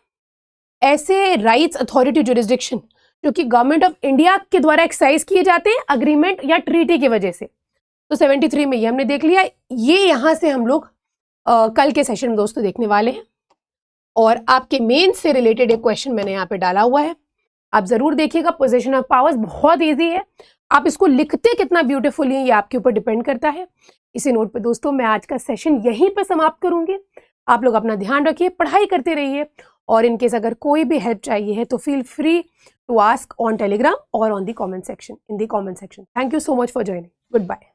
ऐसे राइट्स, अथॉरिटी, जुरिस्डिक्शन जो कि गवर्नमेंट ऑफ इंडिया के द्वारा एक्सरसाइज किए जाते हैं अग्रीमेंट या ट्रीटी की वजह से. तो 73 में ये हमने देख लिया. ये यहाँ से हम लोग कल के सेशन में दोस्तों देखने वाले हैं और आपके मेन से रिलेटेड एक क्वेश्चन मैंने यहाँ पे डाला हुआ है, आप जरूर देखिएगा. पोजीशन ऑफ पावर्स बहुत इजी है, आप इसको लिखते कितना ब्यूटीफुली ये आपके ऊपर डिपेंड करता है. इसी नोट पे दोस्तों मैं आज का सेशन यहीं पर समाप्त करूंगी। आप लोग अपना ध्यान रखिए, पढ़ाई करते रहिए, और इनकेस अगर कोई भी हेल्प चाहिए है तो feel free to ask on Telegram और on the comment section, in the comment section. Thank you so much for joining. Good bye.